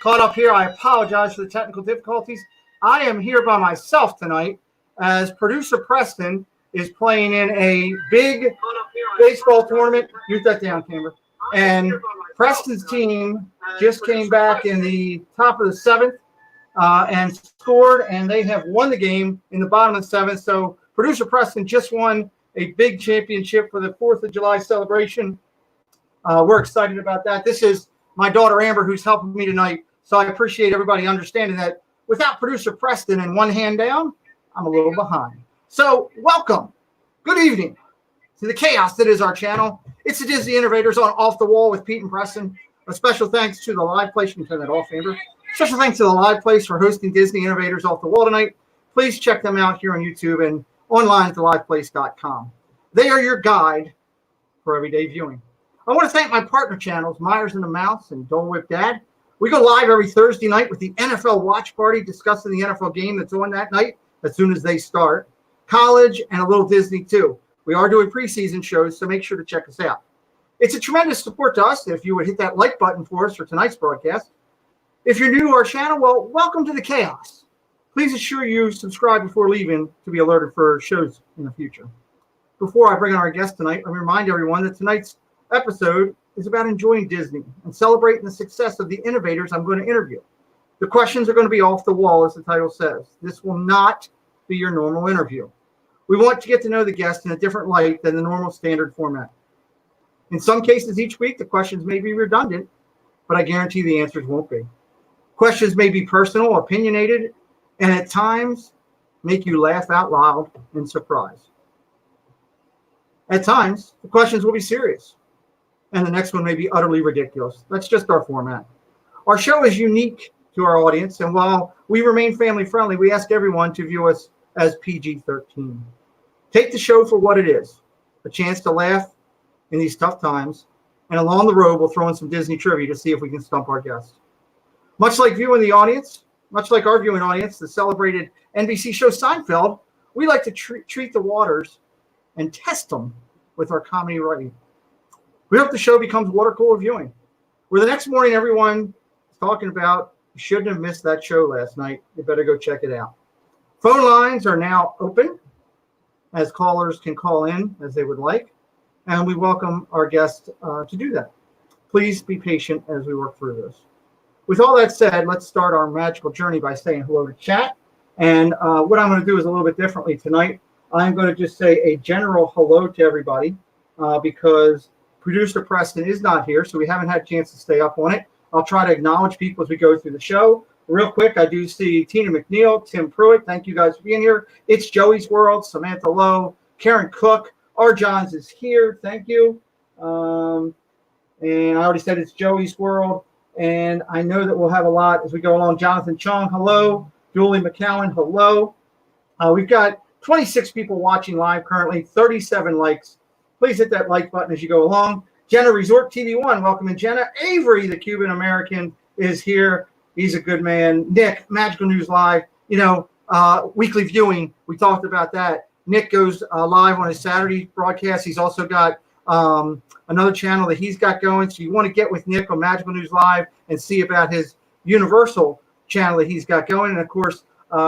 caught up here. I apologize for the technical difficulties. I am here by myself tonight as producer Preston is playing in a big baseball tournament. Use that down, camera. And Preston's team just came back in the top of the seventh and scored, and they have won the game in the bottom of the seventh. So producer Preston just won a big championship for the 4th of July celebration. We're excited about that. This is my daughter Amber who's helping me tonight. So I appreciate everybody understanding that without producer Preston and one hand down, I'm a little behind. So welcome. Good evening to the chaos that is our channel. It's the Disney Innovators on Off the Wall with Pete and Preston. A special thanks to the Live Place. You can turn that off, Amber. Special thanks to the Live Place for hosting Disney Innovators Off the Wall tonight. Please check them out here on YouTube and online at theliveplace.com. They are your guide for everyday viewing. I want to thank my partner channels, Myers and the Mouse and Dole Whip Dad. We go live every Thursday night with the NFL Watch Party discussing the NFL game that's on that night as soon as they start. College and a little Disney too. We are doing preseason shows, so make sure to check us out. It's a tremendous support to us if you would hit that like button for us for tonight's broadcast. If you're new to our channel, well, welcome to the chaos. Please ensure you subscribe before leaving to be alerted for shows in the future. Before I bring on our guest tonight, let me remind everyone that tonight's episode is about enjoying Disney and celebrating the success of the innovators I'm going to interview. The questions are going to be off the wall, as the title says. This will not be your normal interview. We want to get to know the guest in a different light than the normal standard format. In some cases each week, the questions may be redundant, but I guarantee the answers won't be. Questions may be personal, opinionated, and at times make you laugh out loud in surprise. At times, the questions will be serious, and the next one may be utterly ridiculous. That's just our format. Our show is unique to our audience, and while we remain family-friendly, we ask everyone to view us as PG-13. Take the show for what it is, a chance to laugh in these tough times, and along the road, we'll throw in some Disney trivia to see if we can stump our guests. Much like our viewing audience, the celebrated NBC show Seinfeld, we like to treat the waters and test them with our comedy writing. We hope the show becomes water cooler viewing, where the next morning everyone is talking about, you shouldn't have missed that show last night. You better go check it out. Phone lines are now open, as callers can call in as they would like, and we welcome our guests to do that. Please be patient as we work through this. With all that said, let's start our magical journey by saying hello to chat. And what I'm going to do is a little bit differently tonight. I'm going to just say a general hello to everybody because producer Preston is not here, so we haven't had a chance to stay up on it. I'll try to acknowledge people as we go through the show. Real quick, I do see Tina McNeil, Tim Pruitt. Thank you guys for being here. It's Joey's World, Samantha Lowe, Karen Cook. R. Johns is here. Thank you. And I already said it's Joey's World. And I know that we'll have a lot as we go along. Jonathan Chong, hello. Julie McCowan, hello. We've got 26 people watching live currently, 37 likes. Please hit that like button as you go along. Jenna Resort TV1, welcome in Jenna. Avery, the Cuban American, is here. He's a good man. Nick, Magical News Live, weekly viewing. We talked about that. Nick goes live on his Saturday broadcast. He's also got another channel that he's got going. So you want to get with Nick on Magical News Live and see about his Universal channel that he's got going. And of course,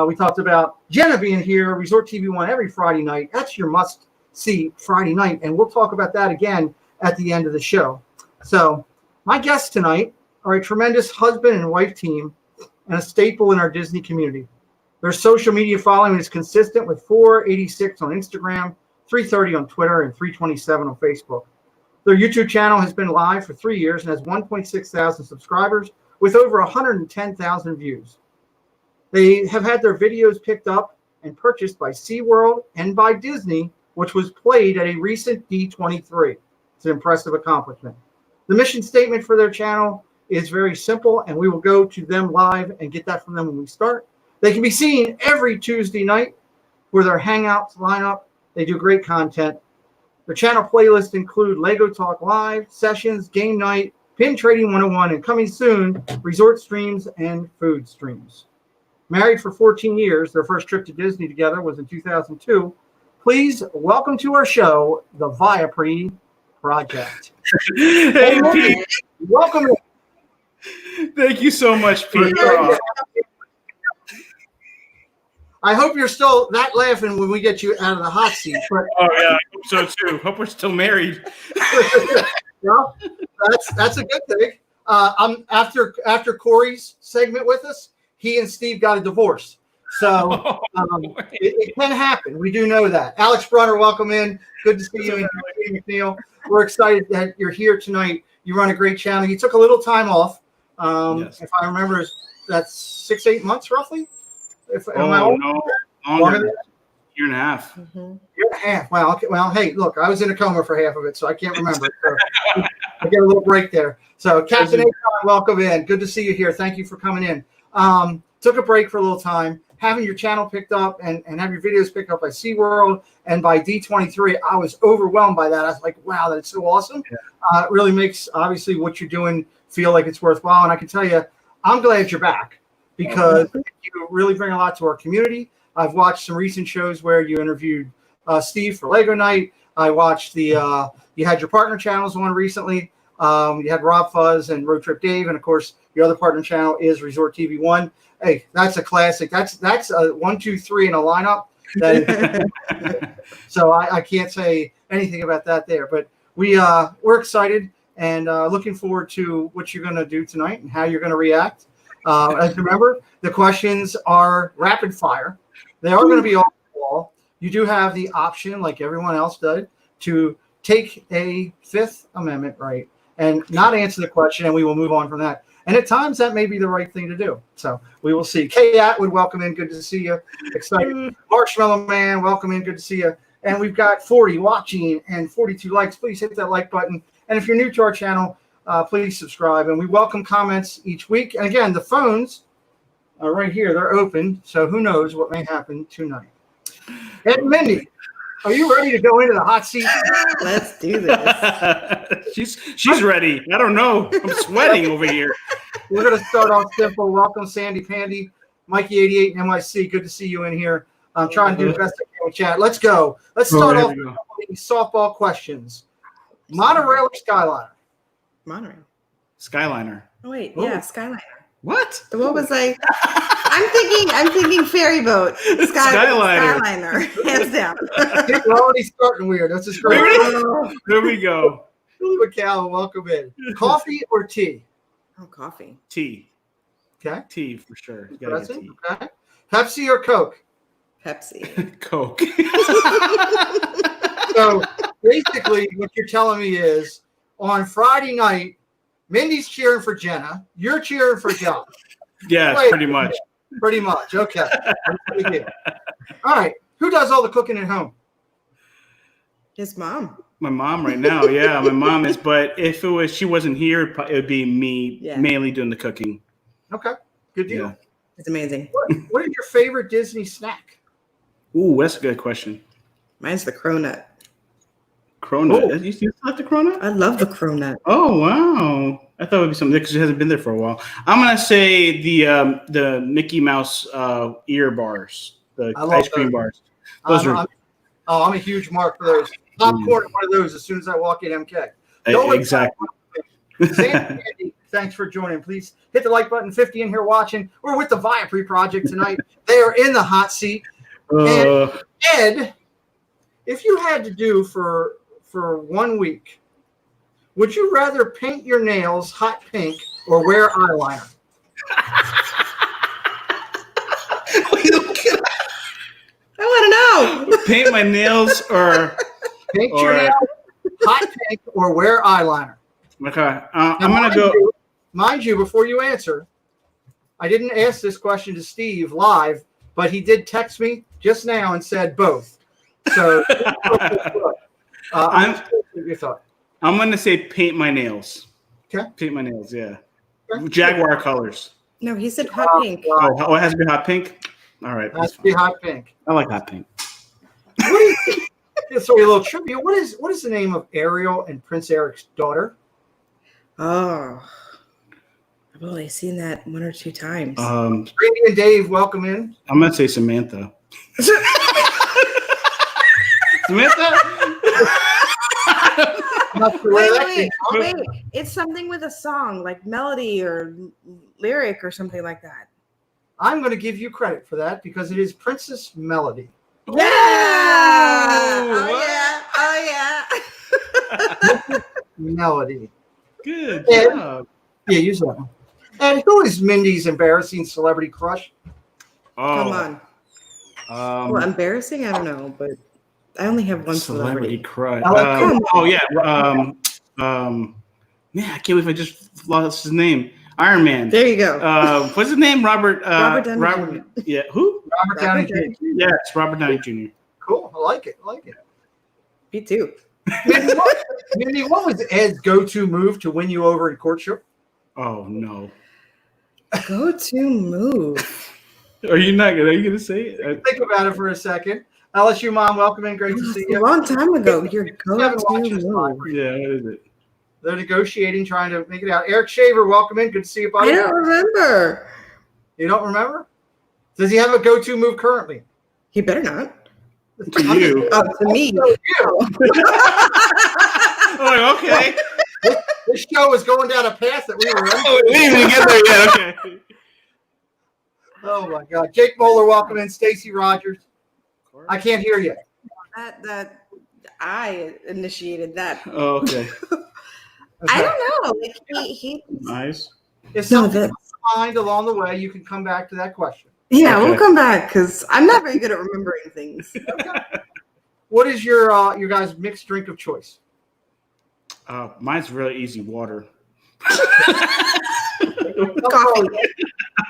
we talked about Jenna being here, Resort TV1 every Friday night. That's your must-see Friday night. And we'll talk about that again at the end of the show. So my guests tonight are a tremendous husband and wife team and a staple in our Disney community. Their social media following is consistent with 486 on Instagram, 330 on Twitter, and 327 on Facebook. Their YouTube channel has been live for 3 years and has 1.6 thousand subscribers with over 110,000 views. They have had their videos picked up and purchased by SeaWorld and by Disney, which was played at a recent D23. It's an impressive accomplishment. The mission statement for their channel is very simple, and we will go to them live and get that from them when we start. They can be seen every Tuesday night for their Hangouts lineup. They do great content. Their channel playlists include Lego Talk Live, Sessions, Game Night, Pin Trading 101, and coming soon, Resort Streams and Food Streams. Married for 14 years, their first trip to Disney together was in 2002. Please welcome to our show, the Viapree Project. Hey, Pete. Welcome. Thank you so much, Pete. I hope you're still that laughing when we get you out of the hot seat. But oh yeah, I hope so too. Hope we're still married. well, that's a good thing. After Corey's segment with us, he and Steve got a divorce. So it can happen. We do know that. Alex Brunner, welcome in. Good to see you. Neil. We're excited that you're here tonight. You run a great channel. You took a little time off. Yes. If I remember, that's 6-8 months roughly. Longer. Year and a half. Mm-hmm. Year and a half. Wow. Okay. Well, hey, look, I was in a coma for half of it, so I can't remember. So I get a little break there. So Captain Akon, welcome in. Good to see you here. Thank you for coming in. Took a break for a little time. Having your channel picked up and have your videos picked up by SeaWorld and by D23, I was overwhelmed by that. I was like, wow, that's so awesome. Yeah. It really makes, obviously, what you're doing feel like it's worthwhile. And I can tell you, I'm glad you're back because you really bring a lot to our community. I've watched some recent shows where you interviewed Steve for Lego Night. I watched you had your partner channels on recently. You had Rob Fuzz and Road Trip Dave. And, of course, your other partner channel is Resort TV 1. Hey, that's a classic. That's a 1, 2, 3 in a lineup. So I can't say anything about that there. But we're excited and looking forward to what you're going to do tonight and how you're going to react. As remember, the questions are rapid fire. They are going to be off the wall. You do have the option, like everyone else does, to take a Fifth Amendment right and not answer the question, and we will move on from that. And at times, that may be the right thing to do. So we will see. Kay Atwood, welcome in. Good to see you. Excited. Marshmallow Man, welcome in. Good to see you. And we've got 40 watching and 42 likes. Please hit that like button. And if you're new to our channel, please subscribe. And we welcome comments each week. And again, the phones are right here. They're open. So who knows what may happen tonight. Ed and Mindy, are you ready to go into the hot seat? Let's do this. She's ready. I don't know. I'm sweating over here. We're going to start off simple. Welcome, Sandy Pandy, Mikey88 and NYC. Good to see you in here. I'm trying to do the best I can with chat. Let's go. Let's start off with these softball questions. Monorail or Skyliner? Monorail. Skyliner. Oh wait, yeah, Skyliner. What? What was I? I'm thinking ferry boat. Skyliner. Hands down. We're already starting weird. That's just great. There we go. Billy McCallum, welcome in. Coffee or tea? Oh, coffee. Tea. Okay. Tea for sure. You gotta get tea. Okay. Pepsi or Coke? Pepsi. Coke. So basically, what you're telling me is on Friday night, Mindy's cheering for Jenna. You're cheering for John. Yeah, pretty much. Pretty much. Okay. All right. Who does all the cooking at home? His mom. My mom right now. Yeah, my mom is. But if she wasn't here, it would be me mainly doing the cooking. Okay. Good deal. Yeah. It's amazing. What is your favorite Disney snack? Ooh, that's a good question. Mine's the cronut. Cronut? Oh. You still like the cronut? I love the cronut. Oh, wow. I thought it would be something because it hasn't been there for a while. I'm going to say the Mickey Mouse ear bars, the ice cream bars. Those I'm a huge mark for those. Popcorn, one of those as soon as I walk in MK. Exactly. Sandy, thanks for joining. Please hit the like button. 50 in here watching. We're with the Viapree Project tonight. They are in the hot seat. And Ed, if you had to do for 1 week, would you rather paint your nails hot pink or wear eyeliner? I want to know. Paint my nails or paint your nails hot pink or wear eyeliner. Okay, I'm gonna go. Mind you, before you answer, I didn't ask this question to Steve live, but he did text me just now and said both. So, your thought. I'm gonna say paint my nails. Okay. Paint my nails. Yeah. Okay. Jaguar colors. No, he said hot pink. Oh, it has to be hot pink. All right. It has to be hot pink. I like hot pink. Sorry, a little trivia. What is the name of Ariel and Prince Eric's daughter? Oh, I've only seen that 1 or 2 times. Randy and Dave, welcome in. I'm gonna say Samantha. Samantha? not sure where that came from. Wait. It's something with a song, like melody or lyric or something like that. I'm going to give you credit for that because it is Princess Melody. Yeah! Oh, yeah. Melody. Good And, job. yeah, use that one. And who is Mindy's embarrassing celebrity crush? Come on. Well, embarrassing? I don't know, but I only have one celebrity crush. Yeah. Man, I can't believe I just lost his name. Iron Man. There you go. What's his name? Robert Downey Jr. Yeah, who? Robert Downey Jr. Yes, Robert Downey Jr. Cool. I like it. Me too. Mindy, what was Ed's go-to move to win you over in courtship? Oh no. Go-to move. Are you gonna say it? Think about it for a second. LSU mom, welcome in. Great to see you. A long time ago. Your go-to move. Yeah, what is it? They're negotiating, trying to make it out. Eric Shaver, welcome in. Good to see you, buddy. I don't remember. You don't remember? Does he have a go-to move currently? He better not. To you. Oh, to me. Oh, okay. This show is going down a path that we were on. Oh, we didn't even get there yet. Okay. Oh my God. Jake Bowler, welcome in. Stacy Rogers. I can't hear you. That I initiated that. Oh, okay. I don't know. Like he Nice. If something comes to mind along the way, you can come back to that question. Yeah, Okay. we'll come back because I'm not very good at remembering things. What is your guys' mixed drink of choice? Mine's really easy. Water. Coffee.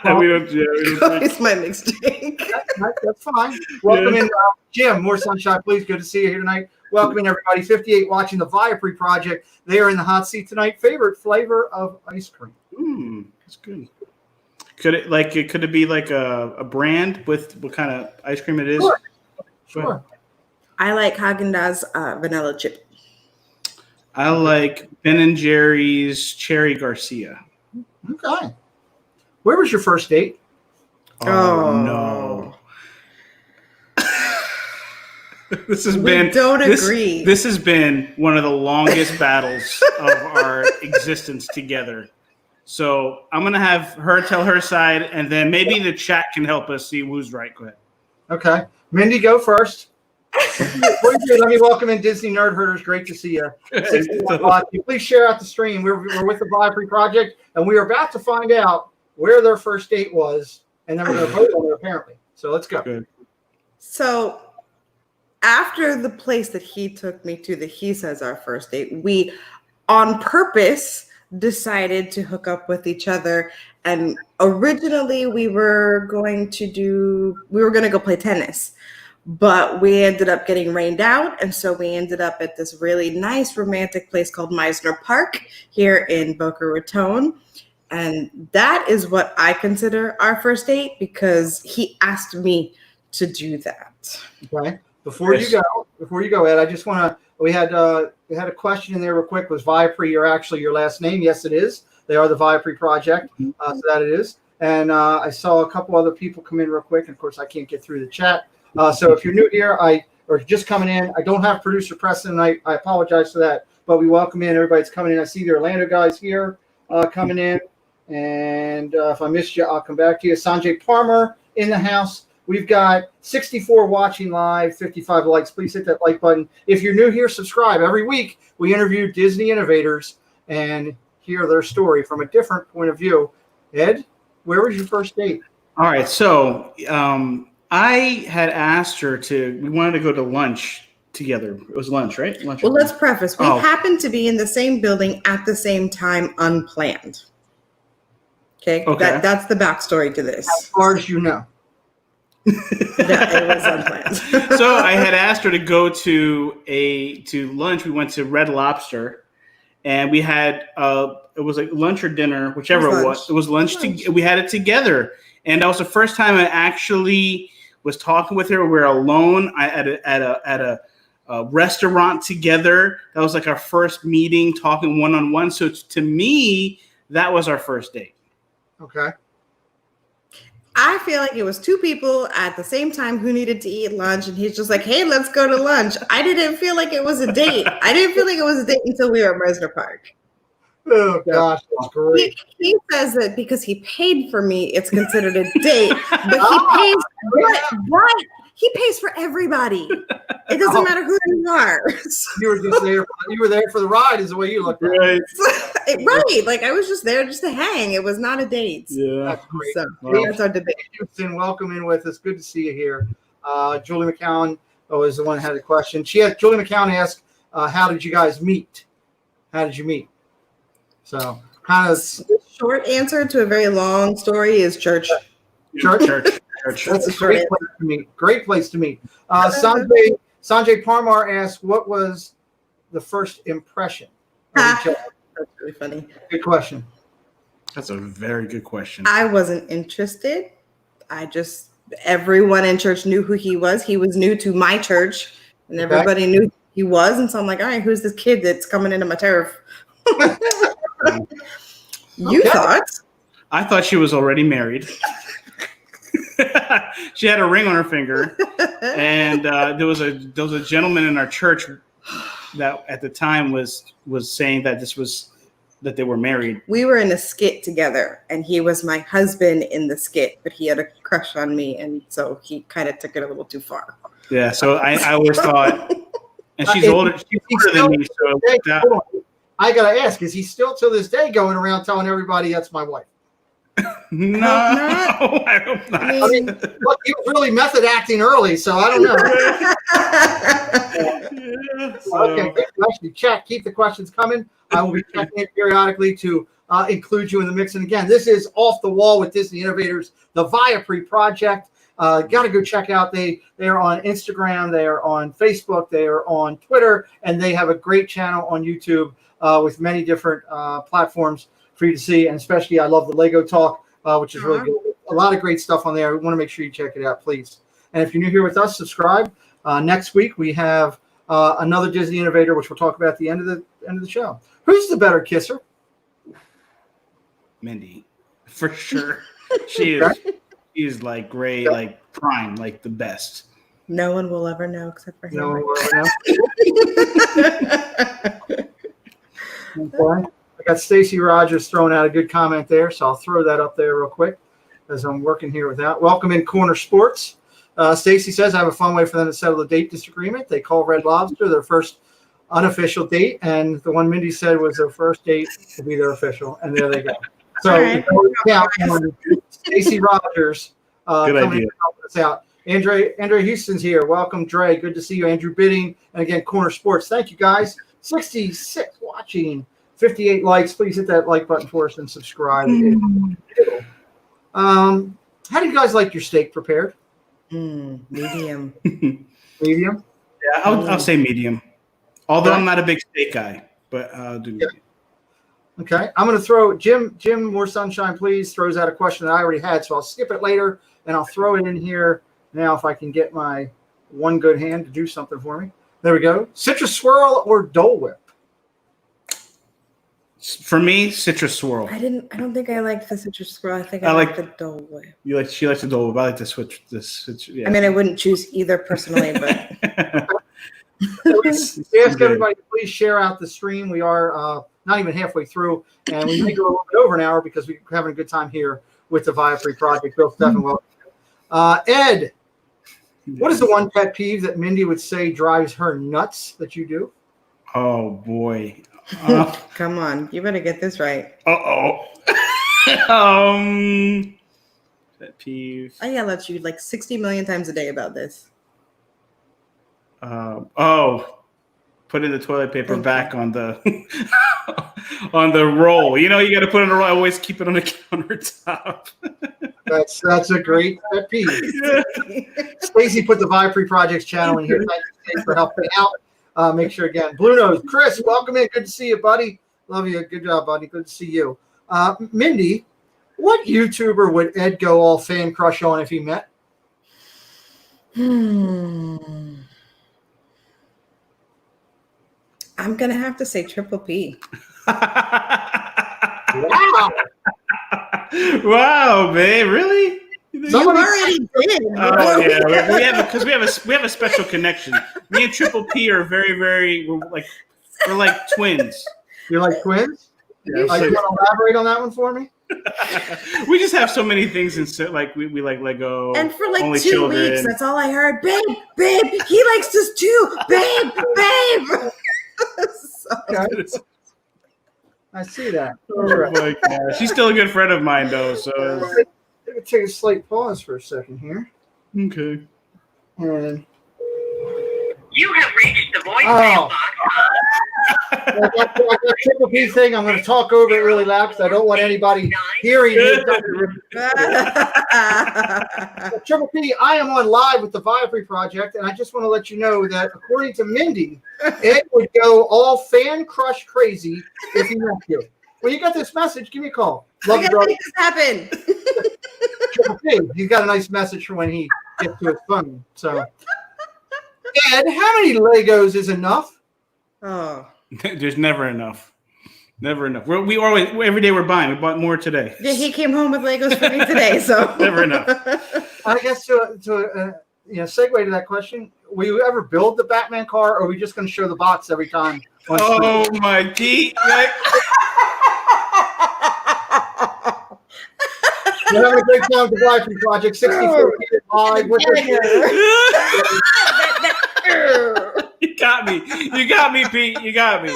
We don't drink. Coffee's my mixed drink. That's fine. Welcome in, Jim. More sunshine, please. Good to see you here tonight. Welcome in, everybody. 58 watching the Viapree Project. They are in the hot seat tonight. Favorite flavor of ice cream? That's good. Could it be like a brand with what kind of ice cream it is? Sure. I like Haagen-Dazs vanilla chip. I like Ben & Jerry's Cherry Garcia. Okay. Where was your first date? Oh no. This has agree. This has been one of the longest battles of our existence together. So I'm gonna have her tell her side, and then maybe the chat can help us see who's right. Go ahead. Okay. Mindy, go first. Let me welcome in Disney Nerd Herders. Great to see you. Please share out the stream. We're with the Viapree Project, and we are about to find out where their first date was, and then we're going to vote on it, apparently. So let's go. Good. So after the place that he took me to that he says our first date, we on purpose decided to hook up with each other. And originally we were going to go play tennis, but we ended up getting rained out. And so we ended up at this really nice romantic place called Meisner Park here in Boca Raton. And that is what I consider our first date because he asked me to do that. Okay. Before you go, Ed, I just want to. We had a question in there real quick. Was Viapree your last name? Yes, it is. They are the Viapree Project, so that it is. And I saw a couple other people come in real quick. And of course, I can't get through the chat. So if you're new here, or just coming in, I don't have producer Preston tonight. I apologize for that. But we welcome in everybody that's coming in. I see the Orlando guys here coming in. And if I missed you, I'll come back to you. Sanjay Parmer in the house. We've got 64 watching live, 55 likes. Please hit that like button. If you're new here, subscribe. Every week, we interview Disney innovators and hear their story from a different point of view. Ed, where was your first date? All right. So I had asked her we wanted to go to lunch together. It was lunch, right? Lunch. Well, let's preface. We happened to be in the same building at the same time, unplanned. Okay. That's the backstory to this. As far as you know. It was unplanned. So I had asked her to go to lunch. We went to Red Lobster, and we had it was like lunch or dinner, whichever it was. It was lunch. We had it together, and that was the first time I actually was talking with her. We were alone at a restaurant together. That was like our first meeting, talking one-on-one. So to me, that was our first date. Okay. I feel like it was two people at the same time who needed to eat lunch, and he's just like, "Hey, let's go to lunch." I didn't feel like it was a date. I didn't feel like it was a date until we were at Mesner Park. Oh gosh, that's great. He says that because he paid for me, it's considered a date, but he pays for everybody. It doesn't matter who you are. You were just there. You were there for the ride, is the way you looked at it. Right. Like I was just there just to hang. It was not a date. Yeah. That's great. So Wow. that's our debate. Houston, welcome in with us. Good to see you here. Julie McCown was the one who had a question. Julie McCown asked, "How did you guys meet? How did you meet?" So, kind of Short answer to a very long story is church. church. That's a great place to meet. Great place to meet. Sanjay Parmar asked, "What was the first impression of each other?" That's really funny. Good question. That's a very good question. I wasn't interested. Everyone in church knew who he was. He was new to my church, and everybody knew who he was. And so I'm like, all right, who's this kid that's coming into my turf? You thought? I thought she was already married. She had a ring on her finger, and there was a gentleman in our church that at the time was saying that that they were married. We were in a skit together, and he was my husband in the skit, but he had a crush on me, and so he kind of took it a little too far. Yeah, so I always thought, and she's older than me, so I gotta ask: is he still to this day going around telling everybody that's my wife? no, I hope not. I mean, look, he was really method acting early, so I don't know. Okay, great question. Chat, keep the questions coming. I will be checking it periodically to include you in the mix. And again, this is Off the Wall with Disney Innovators, the Viapree Project. Got to go check out. They are on Instagram, they are on Facebook, they are on Twitter, and they have a great channel on YouTube with many different platforms for you to see. And especially, I love the Lego Talk, which is really good. A lot of great stuff on there. I want to make sure you check it out, please. And if you're new here with us, subscribe. Next week we have another Disney Innovator, which we'll talk about at the end of the show. Who's the better kisser? Mindy, for sure. She is like great, like prime, like the best. No one will ever know except for him. No one will ever know. Okay. I got Stacy Rogers throwing out a good comment there, so I'll throw that up there real quick as I'm working here with that. Welcome in Corner Sports. Stacy says, I have a fun way for them to settle the date disagreement. They call Red Lobster their first unofficial date, and the one Mindy said was their first date to be their official, and there they go. So, Stacy Rogers coming in to help us out. Andre Houston's here. Welcome, Dre. Good to see you. Andrew Bidding, and again, Corner Sports. Thank you, guys. 66 watching, 58 likes. Please hit that like button for us and subscribe. How do you guys like your steak prepared? Medium. Medium? Yeah, I'll say medium. Although I'm not a big steak guy, but I'll do medium. Okay, I'm going to throw Jim, more sunshine, please, throws out a question that I already had, so I'll skip it later, and I'll throw it in here now if I can get my one good hand to do something for me. There we go. Citrus swirl or Dole Whip? For me, citrus swirl. I don't think I like the citrus swirl. I think I like the Dole Whip. She likes the Dole Whip. I like the switch. Yeah. I mean, I wouldn't choose either personally, but Ask everybody to please share out the stream. We are not even halfway through, and we may go a little bit over an hour because we're having a good time here with the Viapree Project. Bill, Stephen, welcome. Ed, what is the one pet peeve that Mindy would say drives her nuts that you do? Oh boy. Come on, you better get this right. Pet peeve. I yell at you like 60 million times a day about this. Putting the toilet paper back on the on the roll. You know, you got to put it on the roll. Always keep it on the countertop. That's a great pet peeve. Stacy put the Viapree Project's channel in here. Thank you, Stacy, for helping out. Make sure again. Blue Nose, Chris, welcome in. Good to see you, buddy. Love you. Good job, buddy. Good to see you. Mindy, what YouTuber would Ed go all fan crush on if he met? I'm gonna have to say Triple P. Wow. Wow, babe, really? You You already did. Oh yeah, because we have a special connection. Me and Triple P are we're like twins. You're like twins? Yeah, You want to elaborate on that one for me? We just have so many things in like we like Lego. And for like only 2 children. weeks, that's all I heard. Babe, he likes us too. Babe. Okay. I see that. Oh my God. She's still a good friend of mine though. So I'm going to take a slight pause for a second here. okay. And you have reached the voicemail box. I got Triple P thing. I'm going to talk over it really loud because I don't want anybody hearing me. Triple P, I am on live with the Viapree Project, and I just want to let you know that according to Mindy, Ed would go all fan crush crazy if he met you. When you get this message, give me a call. Love you, brother. Make this happen. Triple P, he's got a nice message for when he gets to his phone. So, Ed, how many Legos is enough? Oh. There's never enough. Never enough. We always every day we're buying. We bought more today. Yeah, he came home with Legos for me today, so Never enough. I guess to segue to that question, will you ever build the Batman car, or are we just going to show the box every time? Oh my Pete! We're having a great time with the Viapree Project. 64 feet live. You got me. You got me, Pete. You got me.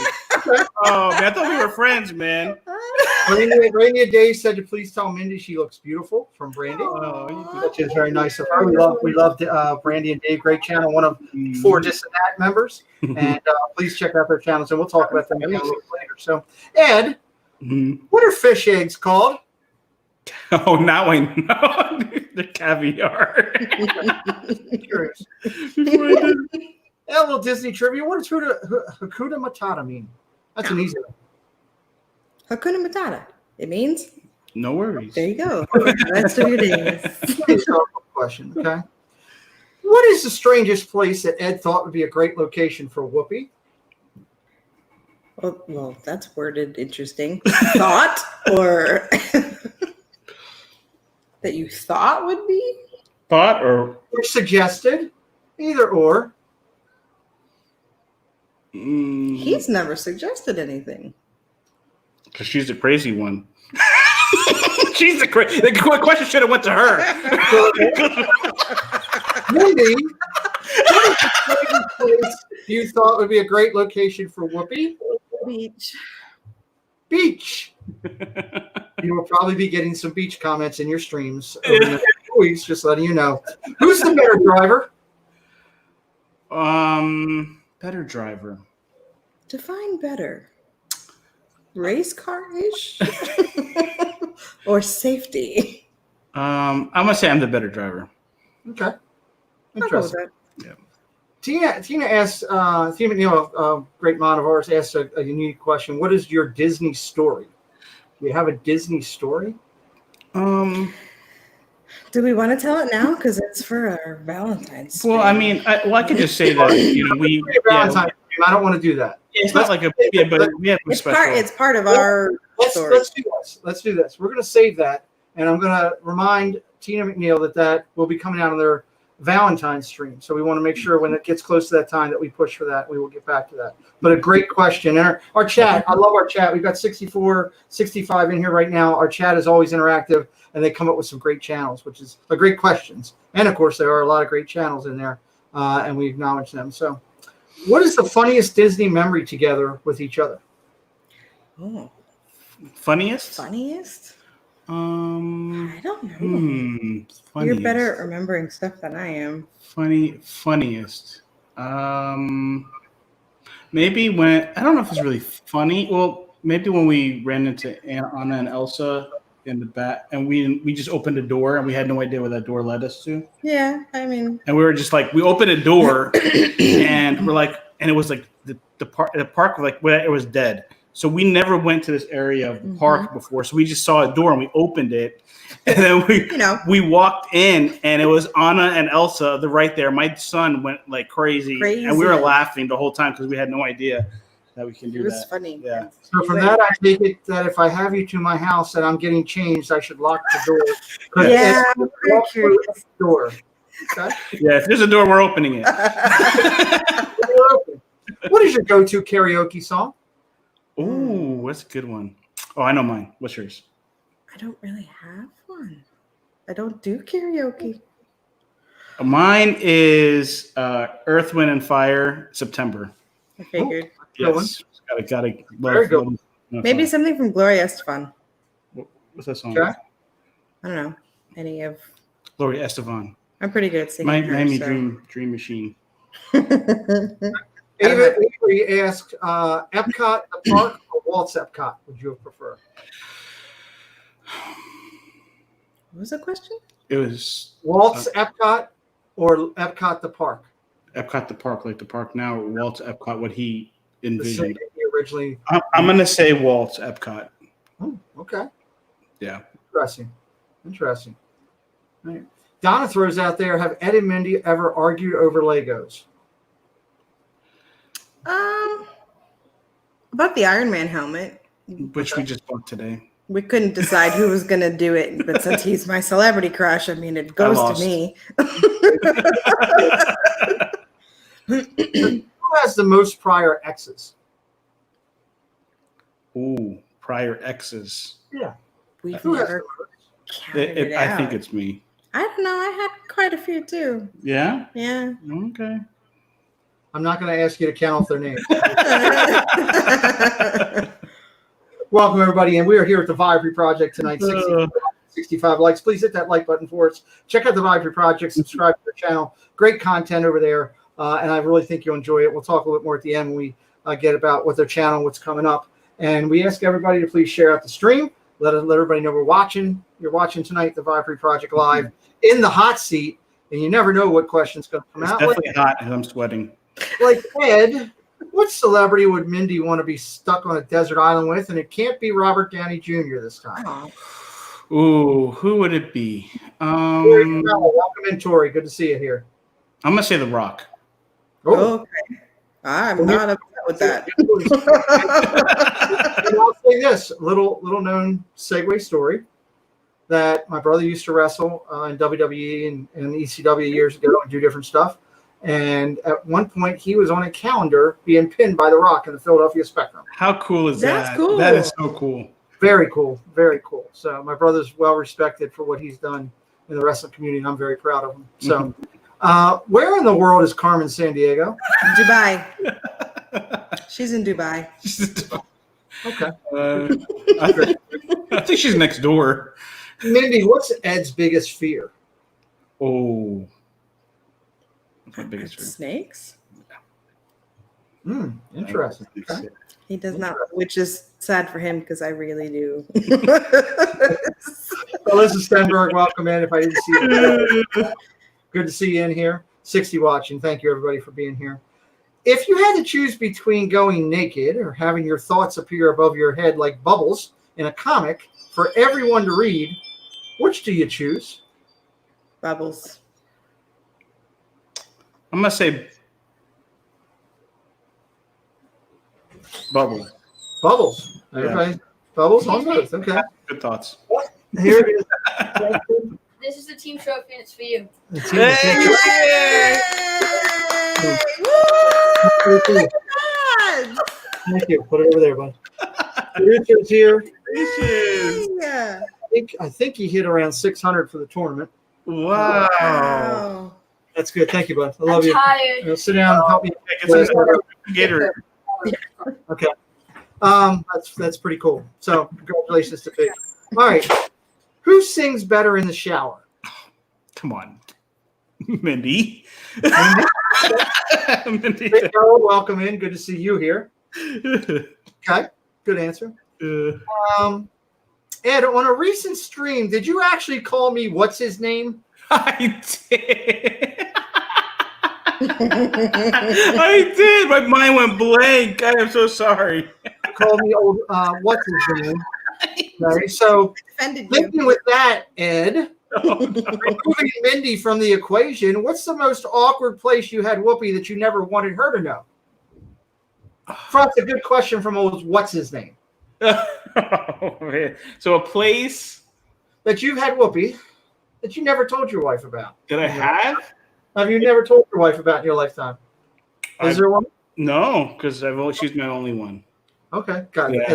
Oh man, I thought we were friends, man. Rainier Day said to please tell Mindy she looks beautiful from Brandy, which is very nice of her. We love Brandy and Dave. Great channel, one of 4 Distant Act members. And please check out their channels, and we'll talk about them a little later. So, Ed, what are fish eggs called? Oh, now I know. The caviar. Curious. A little Disney trivia. What does Hakuna Matata mean? That's an easy one. Hakuna Matata. It means no worries. there you go. Rest of your days. Question, okay? What is the strangest place that Ed thought would be a great location for Whoopi? Well, that's worded interesting. Thought or that you thought would be? Thought or suggested? Either or. He's never suggested anything. Because she's the crazy one. She's the crazy. The question should have went to her. Mindy, what is the strangest place you thought would be a great location for Whoopi? Beach. You will probably be getting some beach comments in your streams over the next weeks, just letting you know. Who's the better driver? Better driver. Define better. Race car-ish? Or safety? I'm gonna say I'm the better driver. Okay. I'll go with that. Yeah. Tina asked, Tina McNeil, a great mod of ours, asked a unique question. What is your Disney story? Do you have a Disney story? Do we want to tell it now? Because it's for our Valentine's. Well, I mean, I could just say that we. Valentine's I don't want to do that. It's not like but we have it's special. It's part of our story. Let's do this. Let's do this. We're going to save that, and I'm going to remind Tina McNeil that will be coming out on their Valentine's stream. So we want to make sure when it gets close to that time that we push for that. We will get back to that. But a great question. And our chat, I love our chat. We've got 64, 65 in here right now. Our chat is always interactive, and they come up with some great channels, which is great questions. And, of course, there are a lot of great channels in there, and we acknowledge them. So what is the funniest Disney memory together with each other? Oh. Funniest? Funniest? I don't know. Funniest. You're better at remembering stuff than I am. Funniest. Maybe when I don't know if it's really funny. Well, maybe when we ran into Anna and Elsa in the back, and we just opened a door and we had no idea where that door led us to. Yeah, I mean, and we were just like, we opened a door, and we're like, and it was like the park like where it was dead. So we never went to this area of the park before. So we just saw a door and we opened it. And then we walked in and it was Anna and Elsa right there. My son went like crazy. And we were laughing the whole time because we had no idea. that we can do It was that. funny. Yeah. So from that, I take it that if I have you to my house and I'm getting changed, I should lock the door. 'Cause Yeah, it's- I'm very curious. Door. Okay. Yeah, if there's a door, we're opening it. Door open. What is your go-to karaoke song? Ooh, what's a good one? Oh, I know mine. What's yours? I don't really have one. I don't do karaoke. Mine is Earth, Wind, and Fire, September. I figured. Good one. Yes. Gotta Very good one. Maybe something from Gloria Estefan. What's that song? Okay. I don't know. Any of. Gloria Estefan. I'm pretty good at singing. her, Miami so. Dream Machine. David Avery asked, Epcot, the park, or Walt's Epcot? Would you prefer? What was the question? It was Walt's Epcot or Epcot, the park? Epcot the park, like the park now, or Walt's Epcot, what he The envisioned. same thing originally. I'm going to say Walt's Epcot. Oh, okay. Yeah. Interesting. All right. Donna throws out there, have Ed and Mindy ever argued over Legos? About the Iron Man helmet. Which we just bought today. We couldn't decide who was going to do it, but since he's my celebrity crush, I mean, it goes to lost. me. Who has the most prior exes? Ooh, prior exes. Yeah. We've Who has never the most? counted it out. I think it's me. I don't know. I had quite a few too. Yeah? Yeah. Okay. I'm not going to ask you to count off their names. Welcome, everybody, and we are here at the Viapree Project tonight. 65 likes. Please hit that like button for us. Check out the Viapree Project. Subscribe to the channel. Great content over there, and I really think you'll enjoy it. We'll talk a little bit more at the end when we get about what their channel, what's coming up. And we ask everybody to please share out the stream. Let everybody know we're watching. You're watching tonight, the Viapree Project Live, in the hot seat, and you never know what question's going to come It's out. definitely hot and I'm sweating. Like Ed, what celebrity would Mindy want to be stuck on a desert island with? And it can't be Robert Downey Jr. this time. Oh, Ooh, who would it be? Welcome in, Tori. Good to see you here. I'm going to say The Rock. Oh, okay. I'm not upset with that. And I'll say this little known segue story that my brother used to wrestle in WWE and ECW years ago and do different stuff. And at one point, he was on a calendar being pinned by The Rock in the Philadelphia Spectrum. How cool is That's that? cool. That is so cool. Very cool. Very cool. So my brother's well respected for what he's done in the wrestling community, and I'm very proud of him. So where in the world is Carmen Sandiego? Dubai. She's in Dubai. Okay. I think she's next door. Mindy, what's Ed's biggest fear? Oh. What's my biggest fear? Snakes? Interesting. Okay. He does not, which is sad for him because I really do. Alyssa Stenberg, welcome in. If I didn't see you, good to see you in here. 60 watching. Thank you, everybody, for being here. If you had to choose between going naked or having your thoughts appear above your head like bubbles in a comic for everyone to read, which do you choose? Bubbles. I'm going to say Bubble. Bubbles. Everybody, Bubbles on both. Okay. Good thoughts. Here it is. This is the team trophy, and it's for you. The team- Thank you. Put it over there, bud. Richard's here. Yeah. I think he hit around 600 for the tournament. Wow. That's good. Thank you, bud. I love I'm you. tired. Sit down and help me. Get some Gatorade. Okay. That's pretty cool. So congratulations to Pete. All right. Who sings better in the shower? Come on. Mindy. Mindy. Hey, Carol, welcome in. Good to see you here. Okay. Good answer. Ed, on a recent stream, did you actually call me what's his name? I did. I did. My mind went blank. I am so sorry. Call me old what's his name? Okay, so Offended you. thinking with that, Ed, Oh, no. removing Mindy from the equation, what's the most awkward place you had Whoopi that you never wanted her to know? That's a good question from old what's his name Oh, man. So a place that you've had whoopee that you never told your wife about. that I have? Have you never told your wife about in your lifetime? Is there one? No, because she's my only one. Okay, got it. Yeah.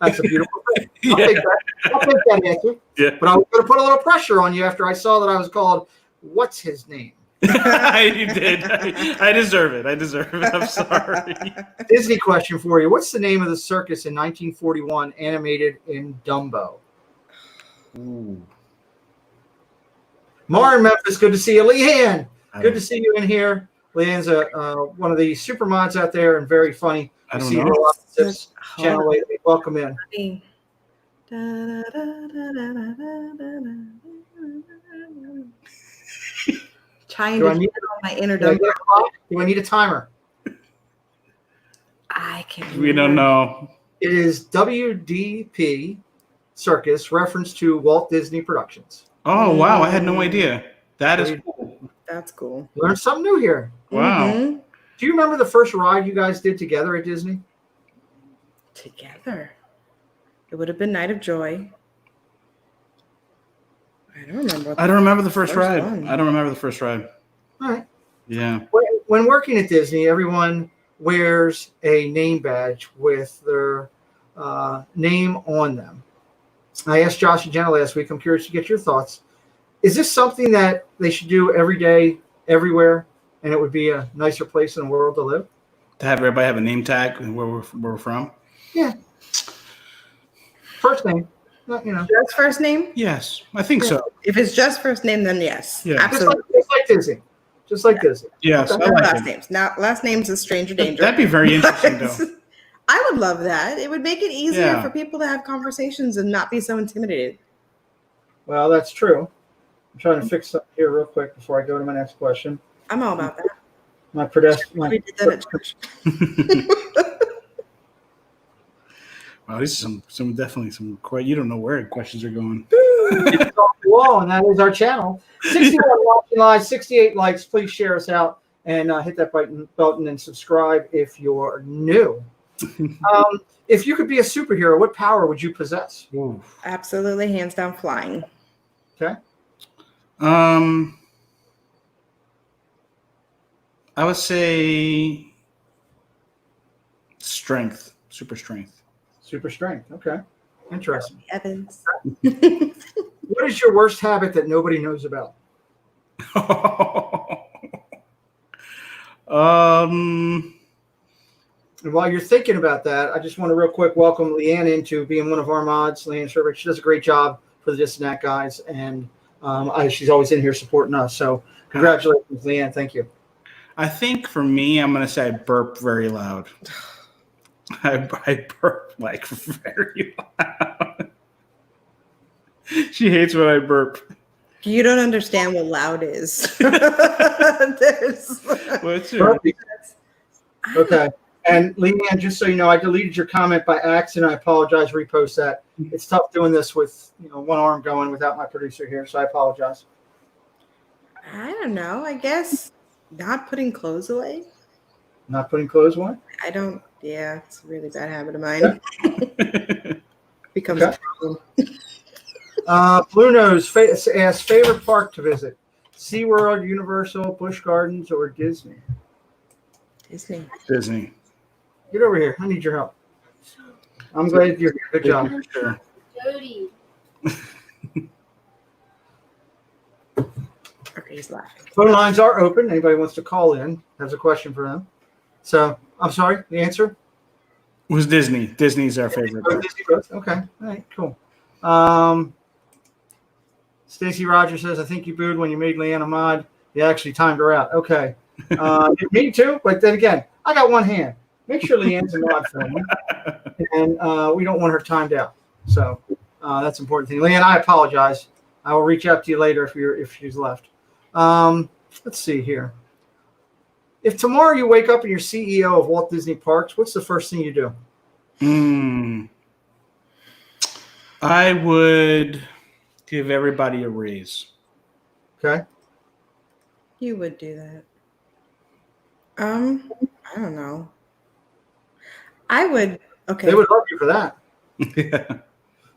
That's a beautiful thing. I'll Yeah. take that. I'll take that answer. Yeah. But I was going to put a little pressure on you after I saw that I was called what's his name. You did. I deserve it. I'm sorry. Disney question for you. What's the name of the circus in 1941 animated in Dumbo? Ooh. Mar in Memphis, good to see you. Leanne, I good don't- to see you in here. Leanne's one of the super mods out there and very funny. I We don't see you know. on a lot of tips channel lately. Welcome in. Trying Do to I need- get on my inner Do I dumb. get a clock? Do I need a timer? I can't. We don't know. It is WDP Circus, reference to Walt Disney Productions. Oh, wow. I had no idea. That is cool. That's cool. Learn something new here. Wow. Mhm. Do you remember the first ride you guys did together at Disney? Together. It would have been Night of Joy. I don't remember. I don't remember the first First ride. one. I don't remember the first ride. All right. Yeah. When working at Disney, everyone wears a name badge with their name on them. I asked Josh and Jenna last week. I'm curious to get your thoughts. Is this something that they should do every day, everywhere, and it would be a nicer place in the world to live? To have everybody have a name tag and where we're from? Yeah. First name, you know. Just first name? Yes, I think so. If it's just first name, then yes. Yeah. Absolutely. Just like Disney. Just like Disney. Yes, No I like last it. names. Now, last names is stranger danger. That'd be very interesting, though. I would love that. It would make it easier Yeah. for people to have conversations and not be so intimidated. Well, that's true. I'm trying to fix something here real quick before I go to my next question. I'm all about that. My pedestrian. We did that at church. Wow, these are some definitely some quite. You don't know where questions are going. It's off the wall, and that is our channel. 61 watching live, 68 likes. Please share us out and hit that button and subscribe if you're new. If you could be a superhero, what power would you possess? Ooh. Absolutely, hands down, flying. Okay. I would say strength, super strength. Super strength. Okay. Interesting. Evans. What is your worst habit that nobody knows about? And while you're thinking about that, I just want to real quick welcome Leanne into being one of our mods. Leanne Sherbert, she does a great job for the This and That guys, and she's always in here supporting us. So congratulations, Leanne. Thank you. I think for me, I'm going to say I burp very loud. I burp like very loud. She hates when I burp. You don't understand what loud is. What's it? Perfect. Okay. And Leanne, just so you know, I deleted your comment by accident. I apologize. Repost that. It's tough doing this with one arm going without my producer here, so I apologize. I don't know. I guess not putting clothes away. Not putting clothes away? I don't. Yeah, it's a really bad habit of mine. Becomes Okay. a problem. Blue Nose asks favorite park to visit: SeaWorld, Universal, Busch Gardens, or Disney? Disney. Disney. Get over here. I need your help. I'm glad you're here. Good job. Sure. Jody. Okay, he's laughing. Phone lines are open. Anybody wants to call in, has a question for them. So, I'm sorry, the answer? It was Disney. Disney's our favorite. Oh, Disney Plus. Okay. All right, cool. Stacy Rogers says, I think you booed when you made Leanne a mod. You actually timed her out. Okay. Me too, but then again, I got one hand. Make sure Leanne's a mod for me. And we don't want her timed out. So that's an important thing. Leanne, I apologize. I will reach out to you later if she's left. Let's see here. If tomorrow you wake up and you're CEO of Walt Disney Parks, what's the first thing you do? I would give everybody a raise. Okay. You would do that. I don't know. I would. Okay. They would love you for that. Yeah.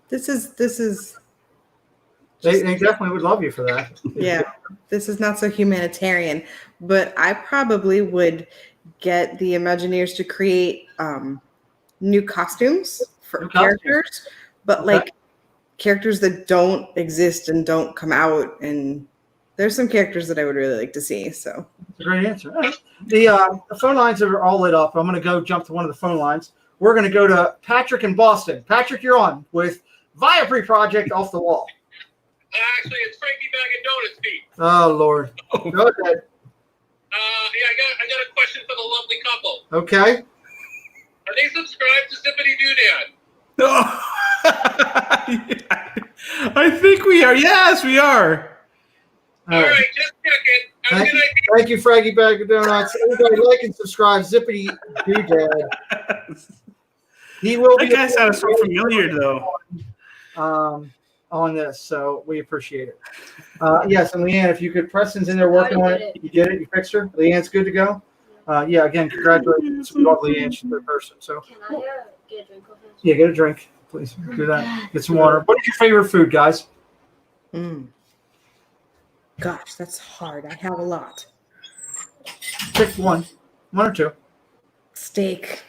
This is. They definitely would love you for that. Yeah. This is not so humanitarian, but I probably would get the Imagineers to create new costumes for New costumes. characters, but Okay. like characters that don't exist and don't come out. And there's some characters that I would really like to see. So That's a great answer. All right. The phone lines are all lit up. I'm going to go jump to one of the phone lines. We're going to go to Patrick in Boston. Patrick, you're on with Viapree Project Off the Wall. Actually, it's Frankie Bag of Donuts, Pete. Oh, Lord. Go ahead. Yeah, I got a question for the lovely couple. Okay. Are they subscribed to Zippity Doodad? No. I think we are. Yes, we are. All right. Just checking. Have a Thank good you, night. thank you, Frankie Bag of Donuts. Everybody like and subscribe. Zippity Doodad. He will That be guy sounded so familiar, though. On this, so we appreciate it. Yes, and Leanne, if you could, Preston's in there working on it. You did it. You fixed her. Leanne's good to go. Yeah, again, congratulations. We love Leanne. She's a good person. So Can I get a drink of this? yeah, get a drink, please. Do that. Get some water. What is your favorite food, guys? gosh, that's hard. I have a lot. Pick one or two. Steak.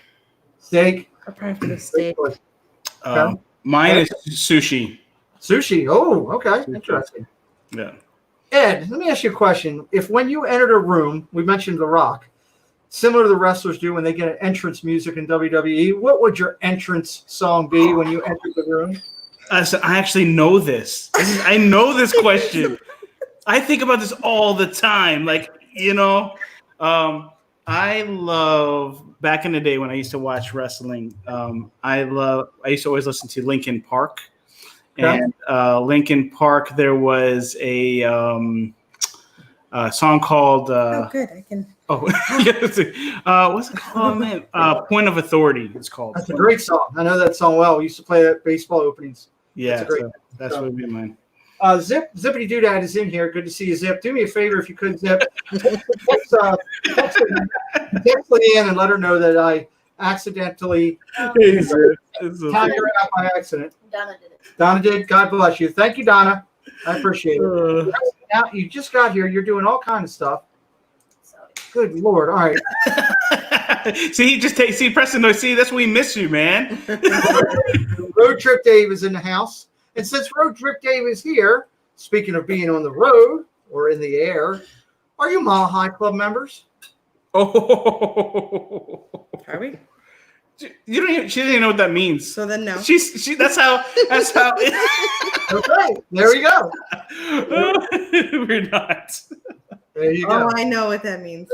Steak. I'll probably have to steak. Mine is sushi. Sushi. Oh, okay. Interesting. Yeah. Ed, let me ask you a question. If when you entered a room, we mentioned The Rock, similar to the wrestlers do when they get an entrance music in WWE, what would your entrance song be when you entered the room? So I actually know this. I know this question. I think about this all the time. Like, I love back in the day when I used to watch wrestling. I used to always listen to Linkin Park. Okay. And Linkin Park, there was a song called Oh, good. I can. what's it called, man? Point of Authority, it's called. That's a great song. I know that song well. We used to play at baseball openings. Yeah, That's a great that's what would be mine. Zippity Doodad is in here. Good to see you, Zip. Do me a favor if you could, Zip. text Leanne and let her know that I accidentally tagged her out by accident. Donna did it. Donna did. God bless you. Thank you, Donna. I appreciate it. Now you just got here. You're doing all kinds of stuff. Sorry. Good Lord. All right. See, Preston. No, see, that's when we miss you, man. Road Trip Dave is in the house. And since Road Trip Dave is here, speaking of being on the road or in the air, are you Mile High Club members? Oh, Are we? you don't even. She doesn't even know what that means. So then no. She. That's how. Okay. There we go. We're not. There you go. Oh, I know what that means.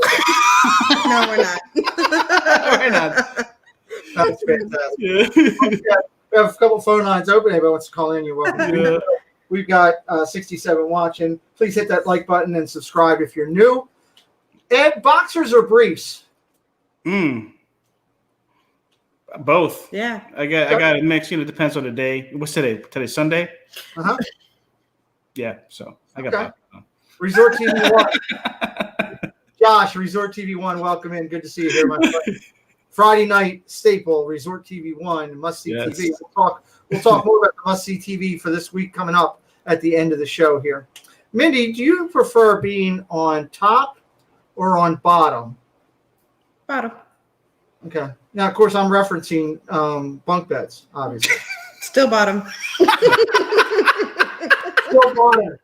No, we're not. We're not. That's fantastic. Yeah. We have a couple phone lines open. Anybody wants to call in, you're welcome. Yeah. We've got 67 watching. Please hit that like button and subscribe if you're new. Ed, boxers or briefs? Both. Yeah. I got a mix. It depends on the day. What's today? Today's Sunday. Uh-huh. Yeah. So I got Okay. that. Resort TV 1. Josh, Resort TV 1, welcome in. Good to see you here, my friend. Friday night staple, Resort TV 1, must-see Yes. TV. We'll talk more about the must-see TV for this week coming up at the end of the show here. Mindy, do you prefer being on top or on bottom? Bottom. Okay. Now, of course, I'm referencing bunk beds, obviously. Still bottom. Still bottom.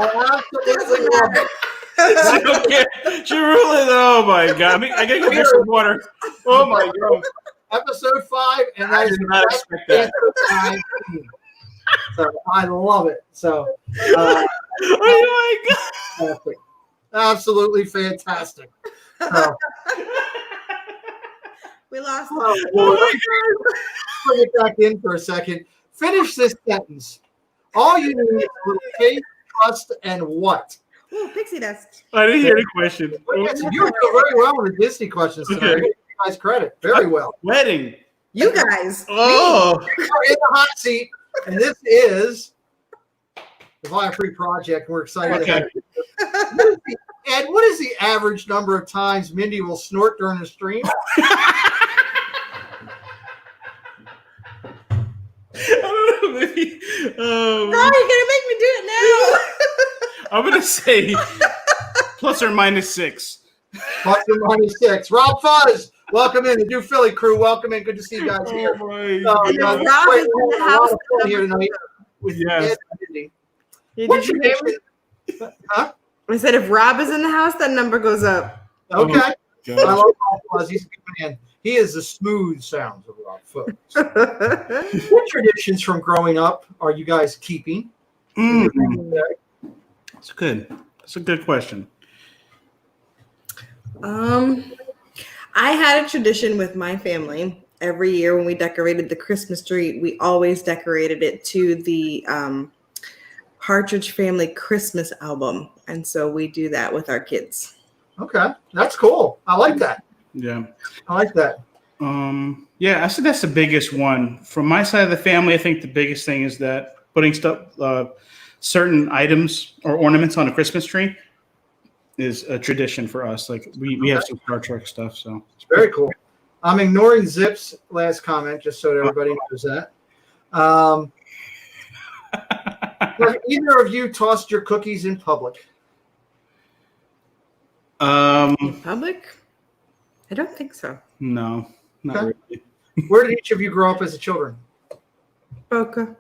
I absolutely love it. She really. Oh my god! I gotta go get some water. Oh my god! Episode 5, and that I is did not expect that. So I love it. So Oh my god! fantastic. Absolutely fantastic. So, We lost. oh, Lord. Bring it back in for a second. Finish this sentence. All you need is a little faith, trust, and what? Ooh, pixie dust. I didn't hear the question. You were doing very well with the Disney questions tonight. Okay. Give you guys credit. Very well. Wedding. You guys. Oh. We're in the hot seat, and this is the Viapree Project. We're excited to have you. Ed, what is the average number of times Mindy will snort during the stream? Maybe, Bro, you're gonna make me do it I'm gonna say plus or minus 6. Plus or minus 6. Rob Fuzz, welcome in. The New Philly crew, welcome in. Good to see you guys here. Oh my And God. if Rob is in the house, Here tonight with Yes. Ed and Mindy. now. What Did you hear me? tradition? Huh? I said if Rob is in the house, that number goes up. Okay. I God. love Rob Fuzz. He's a good man. He is the smooth sounds of Rob Fuzz. What traditions from growing up are you guys keeping? That's good. That's a good question. I had a tradition with my family. Every year when we decorated the Christmas tree, we always decorated it to the Partridge Family Christmas album. And so we do that with our kids. Okay. That's cool. I like that. Yeah. I like that. Yeah, I said that's the biggest one. From my side of the family, I think the biggest thing is that putting certain items or ornaments on a Christmas tree is a tradition for us. Like we have some Star Trek stuff, so It's very cool. I'm ignoring Zip's last comment just so that everybody knows that. Have either of you tossed your cookies in public? In public? I don't think so. No, not Okay. really. Where did each of you grow up as a children? Boca.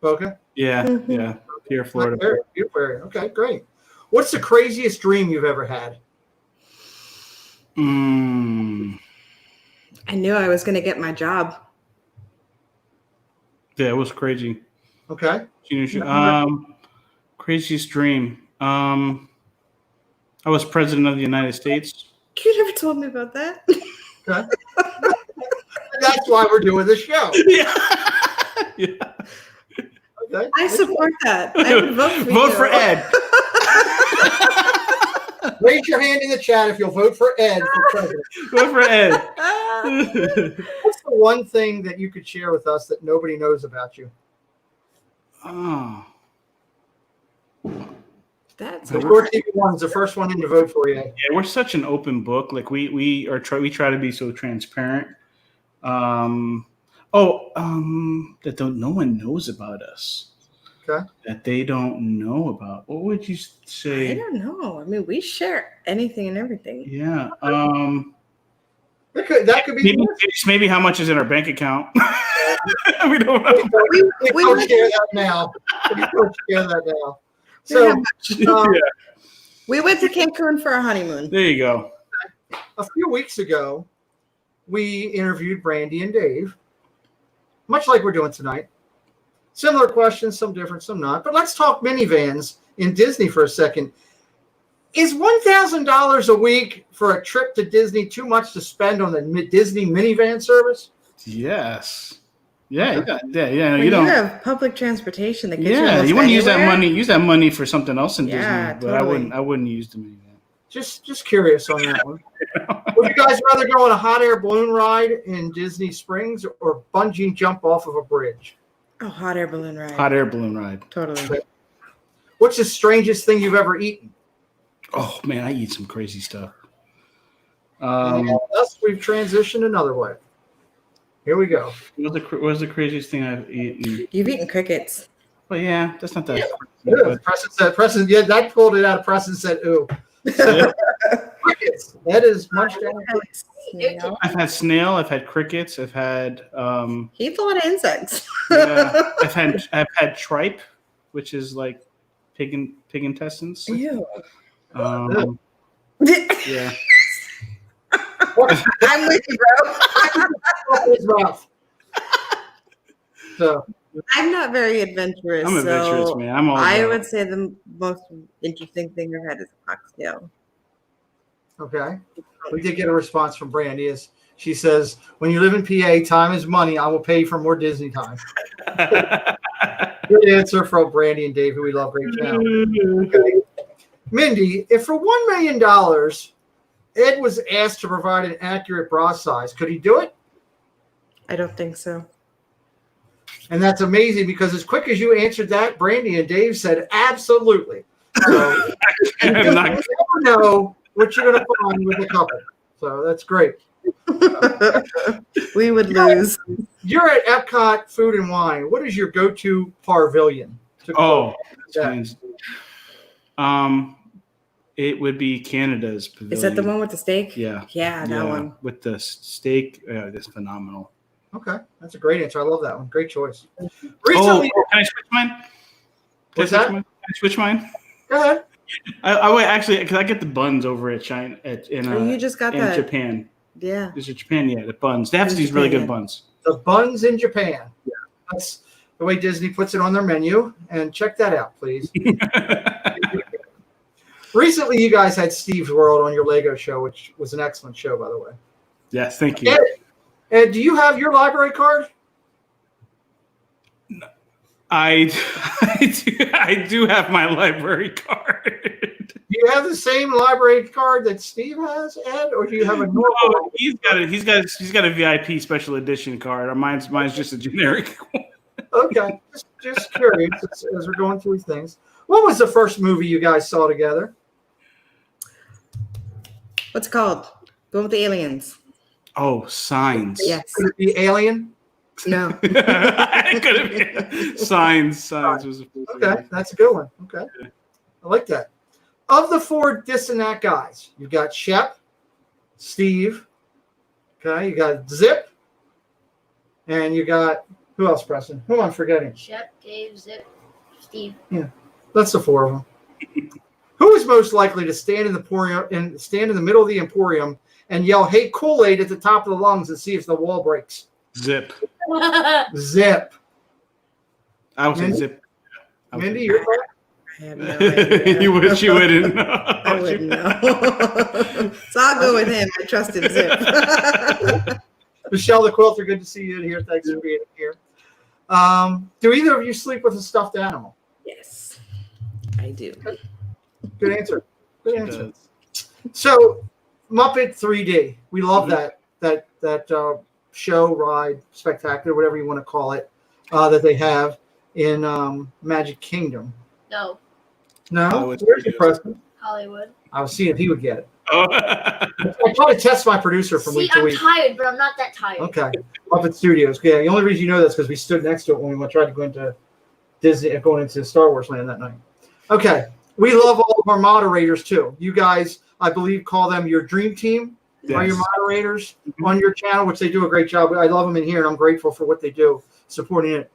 Boca? Yeah, Mhm. yeah. Here, Florida. Very beautiful area. Okay, great. What's the craziest dream you've ever had? I knew I was going to get my job. Yeah, it was crazy. Okay. Craziest dream. I was president of the United States. You never told me about that. Okay. That's why we're doing the show. Yeah. Yeah. Okay. I support that. I would vote for you. Vote for Ed. Raise your hand in the chat if you'll vote for Ed for president. Vote for Ed. What's the one thing that you could share with us that nobody knows about you? Oh. That's The scorekeeper one's the first one in to vote for you. Yeah, we're such an open book. Like we try to be so transparent. That no one knows about us. Okay. That they don't know about. What would you I say? don't know. I mean, we share anything and everything. Yeah. That could be. Maybe how much is in our bank account? We don't know. We don't share that now. We don't share that now. So, We went to Cancun for our honeymoon. There you go. a few weeks ago, we interviewed Brandy and Dave, much like we're doing tonight. Similar questions, some different, some not. But let's talk minivans in Disney for a second. Is $1,000 a week for a trip to Disney too much to spend on the Disney minivan service? Yes. Yeah. Okay. Yeah. When You don't. have public transportation that gets Yeah, you you want to use that anywhere? money. Use that money for something else in Yeah, Disney. But totally. I wouldn't use the minivan. Just curious on that one. Would you guys rather go on a hot air balloon ride in Disney Springs or bungee jump off of a bridge? Oh, hot air balloon ride. Hot air balloon ride. Totally. What's the strangest thing you've ever eaten? Oh man, I eat some crazy stuff. And thus, we've transitioned another way. Here we go. What was the craziest thing I've eaten? You've eaten crickets. But yeah, that's not that. Yeah, Preston, yeah, that pulled it out. Preston said, ooh. Crickets. That is much down. Snail. I've had snail. I've had crickets. I've had. He eats a lot of insects. Yeah, I've had tripe, which is like pig intestines. Ew. Yeah. I'm with you, bro. His mouth. So, I'm not very adventurous. I'm adventurous, so man. I'm all. I about- would say the most interesting thing I've had is a foxtail. okay. We did get a response from Brandy. She says, when you live in PA, time is money. I will pay for more Disney time. Good answer from Brandy and Dave, who we love. Great channel. Okay. Mindy, if for $1 million, Ed was asked to provide an accurate bra size, could he do it? I don't think so. And that's amazing because as quick as you answered that, Brandy and Dave said absolutely. So you I'm not- never know what you're going to find with a couple. So that's great. We would lose. You're at Epcot Food and Wine. What is your go-to pavilion? Japan's. It would be Canada's pavilion. Is that the one with the steak? Yeah. Yeah, that one. With the steak. That's phenomenal. Okay, that's a great answer. I love that one. Great choice. Recently, can I switch mine? What's that? Can I switch mine? Go ahead. I would actually, because I get the buns over at China You just got in that. Japan. Yeah. There's a Japan, the buns. They have these really good buns. The buns in Japan. Yeah. That's the way Disney puts it on their menu. And check that out, please. Recently, you guys had Steve's World on your Lego show, which was an excellent show, by the way. Yes, thank you. Ed, do you have your library card? I do have my library card. Do you have the same library card that Steve has, Ed, or do you have a normal? No, he's got a VIP special edition card. Mine's just a generic one. Okay, just curious as we're going through things. What was the first movie you guys saw together? What's it called? The one with the aliens. Oh, Signs. Yes. Could it be Alien? No. It could have been Signs. Signs was the first Okay, movie. that's a good one. Okay, I like that. Of the four this and that guys, you've got Shep, Steve, okay, you got Zip, and you got, who else, Preston? Who am I forgetting? Shep, Dave, Zip, Steve. That's the four of them. Who is most likely to stand in the middle of the Emporium and yell, "Hey, Kool-Aid" at the top of the lungs and see if the wall breaks? Zip. Zip. I would say Mindy? Zip. Mindy, your thought? I have no idea. You wouldn't know. I wouldn't know. So I'll go with him. I trust him, Zip. Michelle the Quilter, good to see you here. Thanks for being here. Do either of you sleep with a stuffed animal? Yes, I do. Good answer. Good answer. So, Muppet 3D. We love that show, ride, spectacular, whatever you want to call it, that they have in Magic Kingdom. No, No? it's Where's pretty your Preston? Hollywood. I was seeing if he would get it. Oh. I try to test my producer from See, week to I'm week. tired, but I'm not that tired. Okay. Muppet Studios. Yeah, the only reason you know this is because we stood next to it when we tried to go into Disney, going into Star Wars Land that night. Okay. We love all of our moderators too. You guys, I believe, call them your dream team. Yes. Are your moderators on your channel, which they do a great job. I love them in here, and I'm grateful for what they do, supporting it.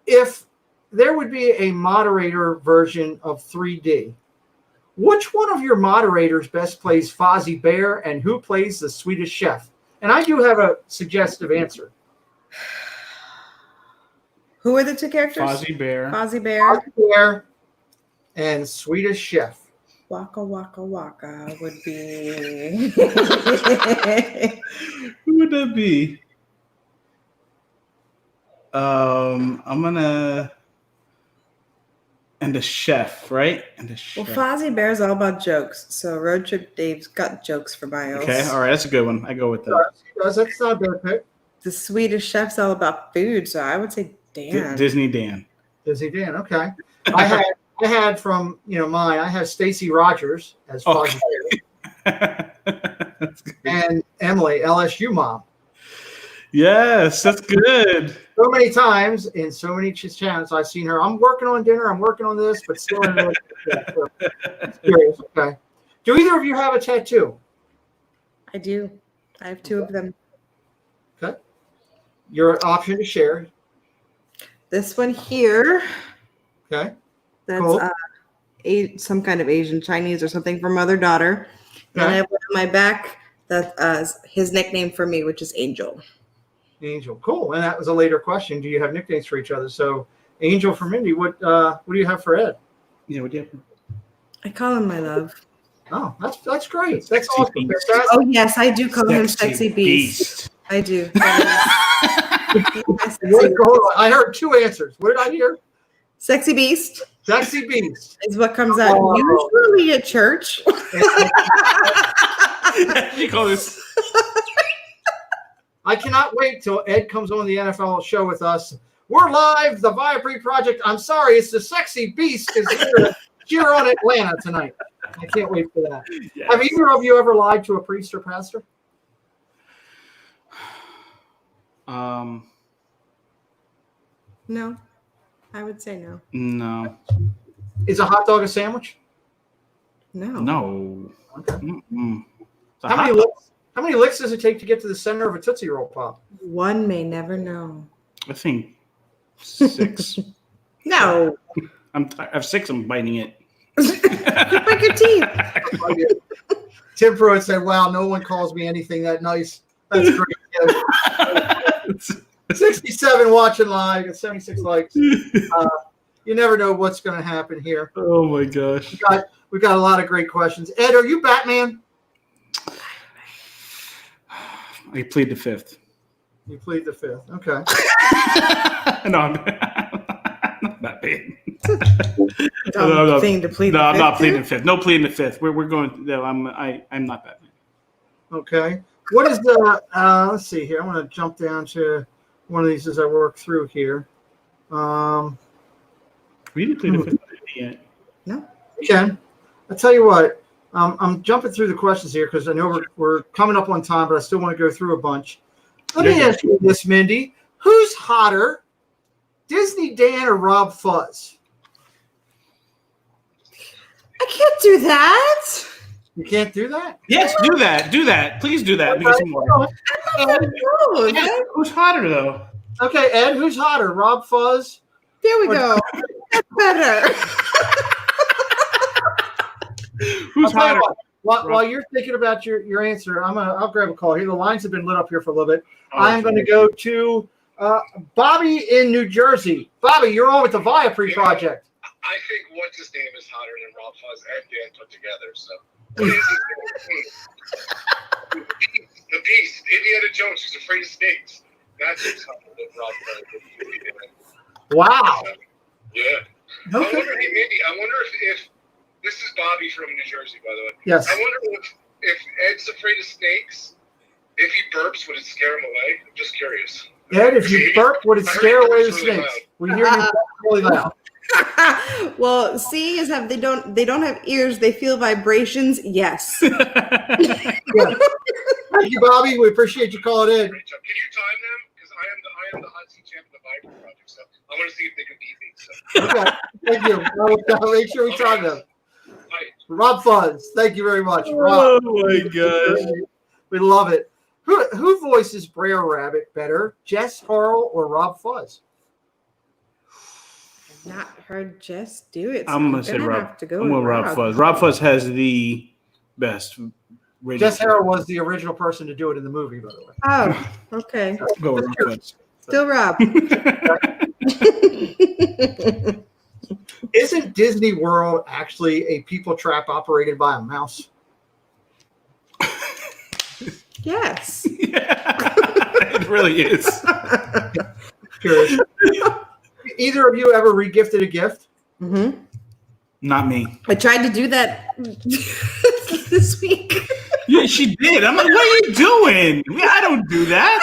If there would be a moderator version of 3D, which one of your moderators best plays Fozzie Bear, and who plays the Swedish Chef? And I do have a suggestive answer. Who are the two characters? Fozzie Bear. Fozzie Bear. Fozzie Bear and Swedish Chef. Waka Waka Waka would be. Who would that be? I'm gonna. And the chef, right? And the chef. Well, Fozzie Bear's all about jokes, so Road Trip Dave's got jokes for Miles. Okay, all right, that's a good one. I go with that. That's not a bad pick. The Swedish Chef's all about food, so I would say Dan. Disney Dan. Disney Dan. Okay. I had from mine. I have Stacey Rogers as Fozzie Bear That's good. and Emily LSU mom. Yes, that's good. So many times in so many channels I've seen her. I'm working on dinner. I'm working on this, but still in curious. Okay. Do either of you have a tattoo? I do. I have two of them. Okay. Your option to share. This one here, Okay. that's Cool. some kind of Asian Chinese or something for mother-daughter. And I Okay. have one on my back that's his nickname for me, which is Angel. Angel. Cool. And that was a later question. Do you have nicknames for each other? So Angel for Mindy. What do you have for Ed? Yeah, what do you have? I call him my love. Oh, that's great. That's Sexy awesome. beast. Fantastic. Oh, yes, I do call him Sexy Beast. I do. Hold on. I heard two answers. What did I hear? Sexy Beast Sexy Beast. is what comes out Oh. usually at church. You call this? I cannot wait till Ed comes on the NFL show with us. We're live, the Viapree Project. I'm sorry, it's the Sexy Beast is here on Atlanta tonight. I can't wait for that. Yes. Have either of you ever lied to a priest or pastor? No, I would say no. No. Is a hot dog a sandwich? No. No. Okay. Mm-mm. It's a How many hot dog. licks? How many licks does it take to get to the center of a Tootsie Roll Pop? One may never know. I think 6. No. I have 6. I'm biting it. Break your teeth. Tim Pruitt said, "Wow, no one calls me anything that nice." That's great. Yeah. 67 watching live and 76 likes. You never know what's going to happen here. Oh my gosh. We've got a lot of great questions. Ed, are you Batman? I plead the 5th. You plead the 5th. Okay. No, I'm not Batman. Dumb thing to plead. No, the I'm not fifth pleading to? the 5th. No pleading the 5th. We're going. No, I'm not Batman. Okay. What is the? Let's see here. I'm going to jump down to one of these as I work through here. We didn't plead the 5th yet. No. You can. I tell you what. I'm jumping through the questions here because I know we're coming up on time, but I still want to go through a bunch. Let me ask you this, Mindy. Who's hotter, Disney Dan or Rob Fuzz? I can't do that. You can't do that? Yes, do that. Do that. Please do that. Because some more. Oh, Who's hotter though? Okay, Ed, who's hotter, Rob Fuzz? there we go. That's better. Who's I'll tell you hotter? what, while you're thinking about your answer, I'll grab a call here. The lines have been lit up here for a little bit. I'm going to go to Bobby in New Jersey. Bobby, you're on with the Viapree Project. I think what's his name is hotter than Rob Fuzz and Dan put together. So the beast, Indiana Jones, who's afraid of snakes. That's what's hotter than Rob Fuzz. Wow. Yeah. Okay. I wonder if this is Bobby from New Jersey, by the way. Yes. I wonder if Ed's afraid of snakes, if he burps, would it scare him away? I'm just curious. Ed, if you burp, would it scare away the snakes? We hear you really loud. Well, seeing is they don't have ears. They feel vibrations. Yes. Yeah. Thank you, Bobby. We appreciate you calling in. Great job. Can you time them? Because I am the hot seat champ of the Viapree Project, so I want to see if they can beat me. So. Okay. Thank you. I'll make sure we time them. Bye. Rob Fuzz, thank you very much. Rob, Oh my gosh. we love it. Who voices Brer Rabbit better, Jess Harrell or Rob Fuzz? I've not heard Jess do it. So I'm gonna say Rob. have to go I'm going with Rob Fuzz. Rob Fuzz has the best. radio Jess Harrell was the original person to do it in the movie, by the way. Oh, okay. Go with Rob Fuzz. Still Rob. Isn't Disney World actually a people trap operated by a mouse? Yes. Yeah, it really is. Curious. Either of you ever regifted a gift? Mm-hmm. Not me. I tried to do that this week. Yeah, she did. I'm like, what are you doing? I don't do that.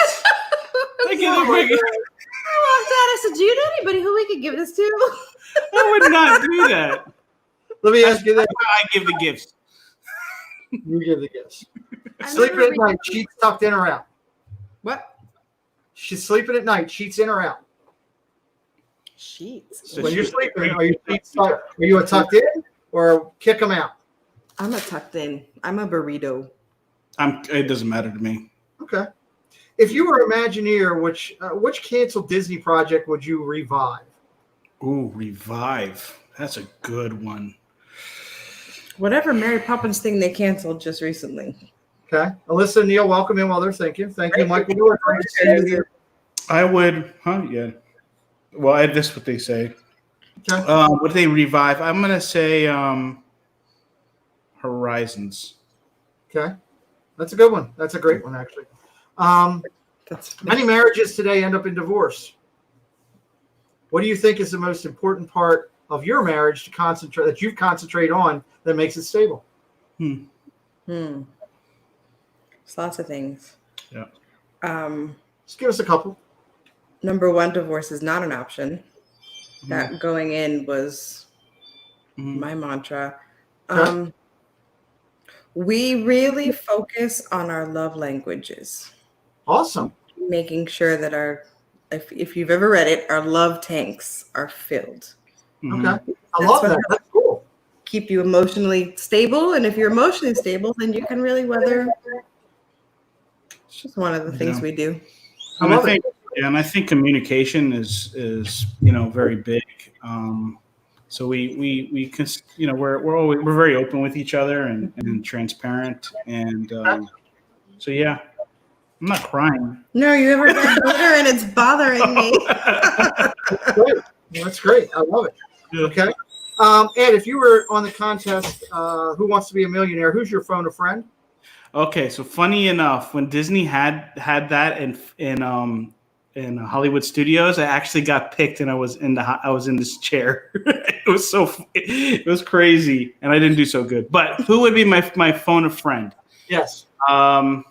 I I walked out. I said, "Do you know anybody who we could give this to?" would not do that. Let me ask you this. I give the gifts. You give the gifts. I Sleeping never at night, sheets tucked in or out? What? She's sleeping at night, sheets in or out? Sheets. When you're sleeping, are you sheets tucked? Are you a tucked in or kick them out? I'm a tucked in. I'm a burrito. It doesn't matter to me. Okay. If you were Imagineer, which canceled Disney project would you revive? Ooh, revive. That's a good one. Whatever Mary Poppins thing they canceled just recently. Okay. Alyssa and Neil, welcome in while they're thinking. Thank you, Michael. Great to see you here. I would, yeah. Well, this is what they say. Okay. What do they revive? I'm gonna say Horizons. Okay. That's a good one. That's a great one, actually. Many marriages today end up in divorce. What do you think is the most important part of your marriage that you concentrate on that makes it stable? There's lots of things. Yeah. Just give us a couple. Number one, divorce is not an option. That going in was my mantra. Okay. We really focus on our love languages. Awesome. Making sure that if you've ever read it, our love tanks are filled. Mhm. Okay. I love that. That's cool. Keep you emotionally stable, and if you're emotionally stable, then you can really weather. It's just one of the things we do. I And love I think, it. yeah, and I think communication is very big. So we we're very open with each other and transparent, and so yeah, I'm not crying. No, you ever got glitter and it's bothering me. Great. That's great. I love it. Yeah. Okay. Ed, if you were on the contest, Who Wants to Be a Millionaire? Who's your phone a friend? Okay, so funny enough, when Disney had that in Hollywood Studios, I actually got picked, and I was in this chair. It was crazy, and I didn't do so good. But who would be my phone a friend? Yes. Um,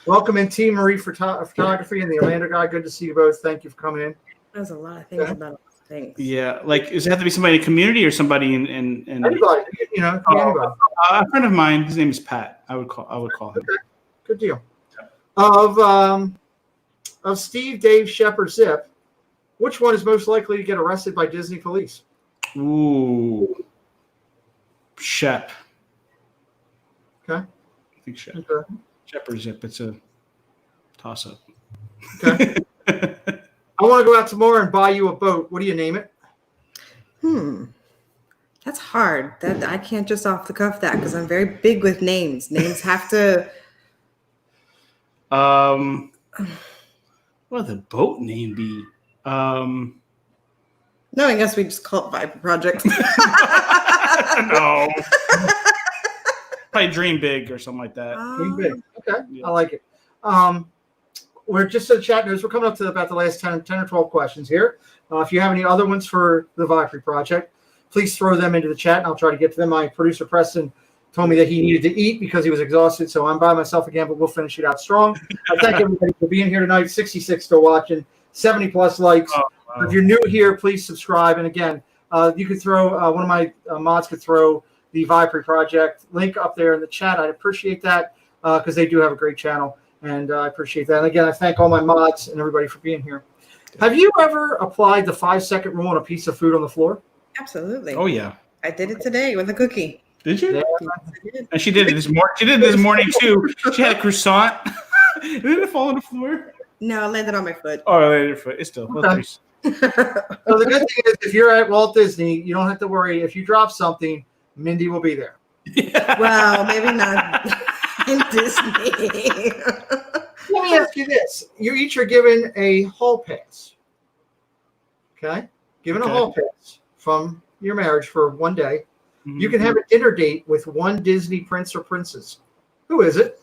Welcome in, Team Marie Photography and the Orlando guy. Good to see you both. Thank you for coming in. There's a lot of things about things. yeah, like does it have to be somebody in the community or somebody in Anybody, anybody. a friend of mine? His name is Pat. I would call him. Okay. Good deal. Of Steve, Dave, Shep, or Zip, which one is most likely to get arrested by Disney police? Ooh, Shep. Okay. I think Shep. Okay. Shep or Zip. It's a toss-up. Okay. I want to go out tomorrow and buy you a boat. What do you name it? That's hard. That I can't just off the cuff that because I'm very big with names. Names have to. What would the boat name be? No, I guess we just call it Viapree Project. No. Probably Dream Big or something like that. Dream big. Okay. Yeah. I like it. We're just in chat news. We're coming up to about the last 10 or 12 questions here. If you have any other ones for the Viapree Project, please throw them into the chat, and I'll try to get to them. My producer, Preston, told me that he needed to eat because he was exhausted, so I'm by myself again, but we'll finish it out strong. I thank everybody for being here tonight. 66 still watching, 70-plus likes. Oh, wow. If you're new here, please subscribe. And again, you could throw one of my mods could throw the Viapree Project link up there in the chat. I'd appreciate that because they do have a great channel, and I appreciate that. And again, I thank all my mods and everybody for being here. Have you ever applied the 5-second rule on a piece of food on the floor? Absolutely. Oh yeah. I did it today with a cookie. Did you? Yeah. I did. And she did it this morning. She did it this morning too. She had a croissant. Did it fall on the floor? No, I landed on my foot. Oh, it's still. Okay. So the good thing is, if you're at Walt Disney, you don't have to worry. If you drop something, Mindy will be there. Yeah. Well, maybe not in Disney. Let me ask you this. You each are given a hall pass. Okay? Given a Okay. hall pass from your marriage for one day. Mhm. You can have a dinner date with one Disney prince or princess. Who is it?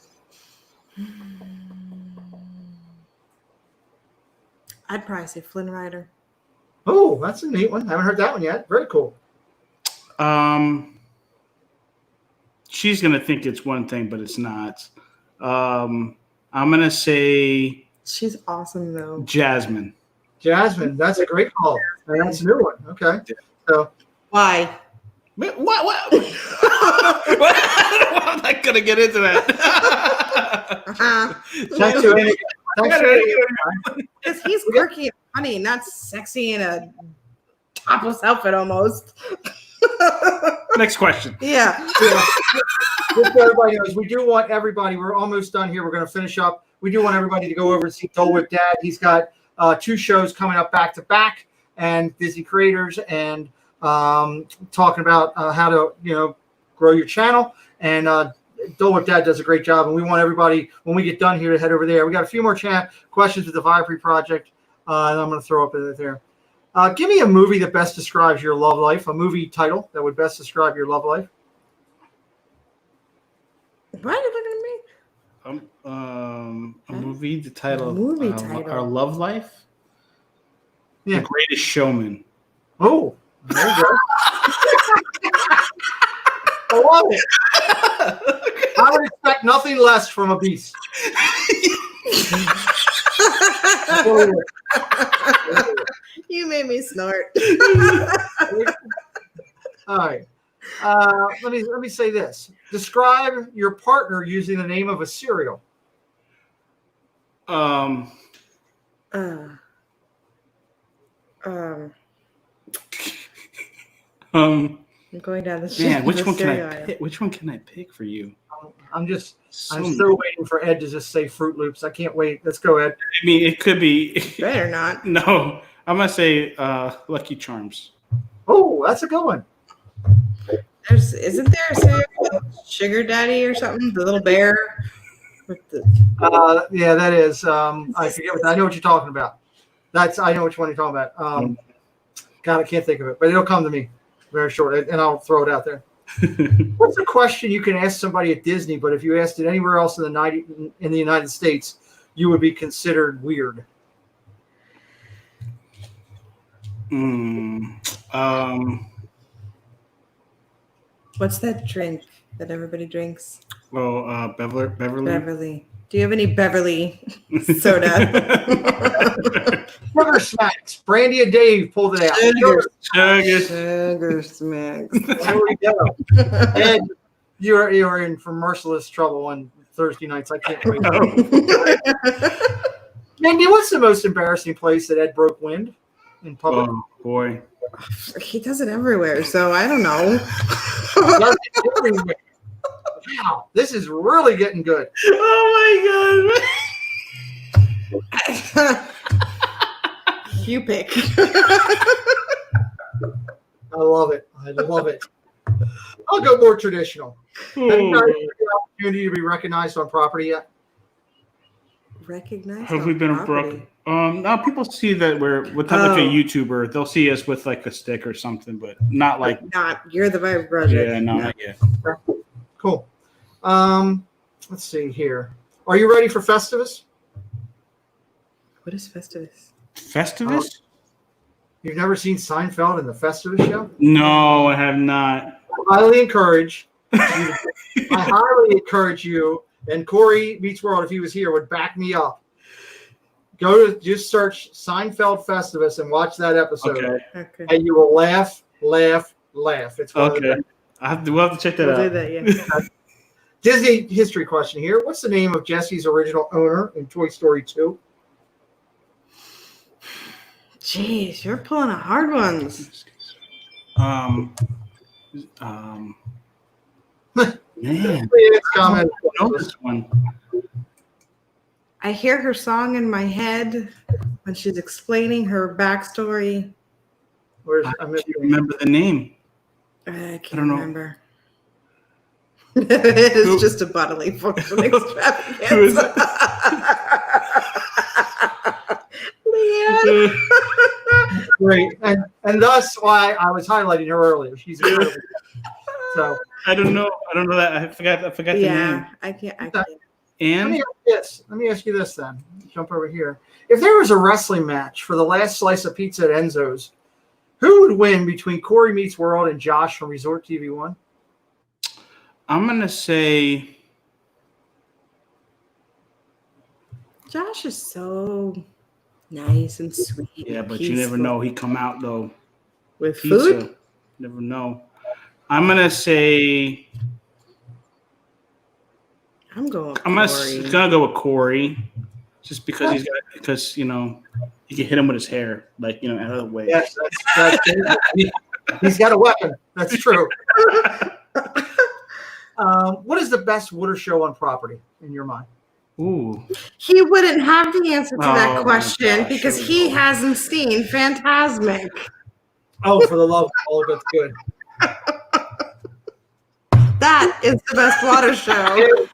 I'd probably say Flynn Rider. Oh, that's a neat one. I haven't heard that one yet. Very cool. She's gonna think it's one thing, but it's not. I'm gonna say She's awesome though. Jasmine. Jasmine. That's a great call. And that's a new one. Okay. So Why? What? I'm not gonna get into that. thanks to any. Thanks to any. Because he's quirky and funny, not sexy in a topless outfit almost. Next question. Yeah. Just so everybody knows, we do want everybody. We're almost done here. We're going to finish up. We do want everybody to go over and see Dole Whip Dad. He's got 2 shows coming up back to back, and Disney creators, and talking about how to grow your channel. And Dole Whip Dad does a great job, and we want everybody when we get done here to head over there. We got a few more questions with the Viapree Project, and I'm going to throw up there. Give me a movie that best describes your love life. A movie title that would best describe your love life. Why are you looking at me? A movie. The title. Movie title. Our Love Life. Yeah. The Greatest Showman. Oh, there you go. I love it. I would expect nothing less from a beast. You made me snort. All right. Let me say this. Describe your partner using the name of a cereal. Um, I'm going down the man, which the one can I cereal aisle. pick? Which one can I pick for you? I'm So still waiting for Ed to just say Fruit Loops. I can't wait. Let's go, Ed. I mean, it could be. Better not. No, I'm gonna say Lucky Charms. Oh, that's a good one. Isn't there a cereal called Sugar Daddy or something? The little bear with the Yeah, that is. I forget. I know what you're talking about. I know which one you're talking about. God, I can't think of it, but it'll come to me very short, and I'll throw it out there. What's a question you can ask somebody at Disney, but if you asked it anywhere else in the United States, you would be considered weird? what's that drink that everybody drinks? Well, Beverly. Beverly. Do you have any Beverly soda? Sugar Smacks. Brandy and Dave pulled it out. Sugar smacks. There we go. Ed, you're in for merciless trouble on Thursday nights. I can't wait. Mindy, what's the most embarrassing place that Ed broke wind in public? Oh boy. He does it everywhere, so I don't know. Wow, this is really getting good. Oh my god. You pick. I love it. I love it. I'll go more traditional. Have you guys had the opportunity to be recognized on property yet? Recognized? Have on we been property? broke? Now people see that we're with like a YouTuber. They'll see us with like a stick or something, but not like. You're the Vibe Project. Yeah, no, not yet. Cool. Let's see here. Are you ready for Festivus? What is Festivus? Festivus? You've never seen Seinfeld in the Festivus show? No, I have not. I highly encourage you, and Corey Meets World, if he was here, would back me up. Go to just search Seinfeld Festivus and watch that episode. Okay. And you will laugh. It's Okay. We'll have to check that We'll out. do that, yeah. Disney history question here. What's the name of Jesse's original owner in Toy Story 2? Jeez, you're pulling out hard ones. Man, Comment. I don't know this one. I hear her song in my head when she's explaining her backstory. Where's I can't remember the name. I can't don't know. remember. It is just a bodily function Who is extravaganza. Leanne. Great, and thus why I was highlighting her earlier. She's incredible. So I don't know that. I forgot the name. Yeah, I can't. let And me ask you this then. Jump over here. If there was a wrestling match for the last slice of pizza at Enzo's, who would win between Corey Meets World and Josh from Resort TV 1? I'm gonna say Josh is so nice and sweet. yeah, and but you never peaceful. know. He come out though. With Pizza. food. Never know. I'm gonna say I'm going. I'm gonna go with Corey, just because you know he can hit him with his hair, like out of the way. Yes, he's got a weapon. That's true. What is the best water show on property in your mind? Ooh. He wouldn't have the answer to Oh, that my question gosh, because here we he go. hasn't seen Phantasmic. Oh, for the love of all that's good. That is the best water show.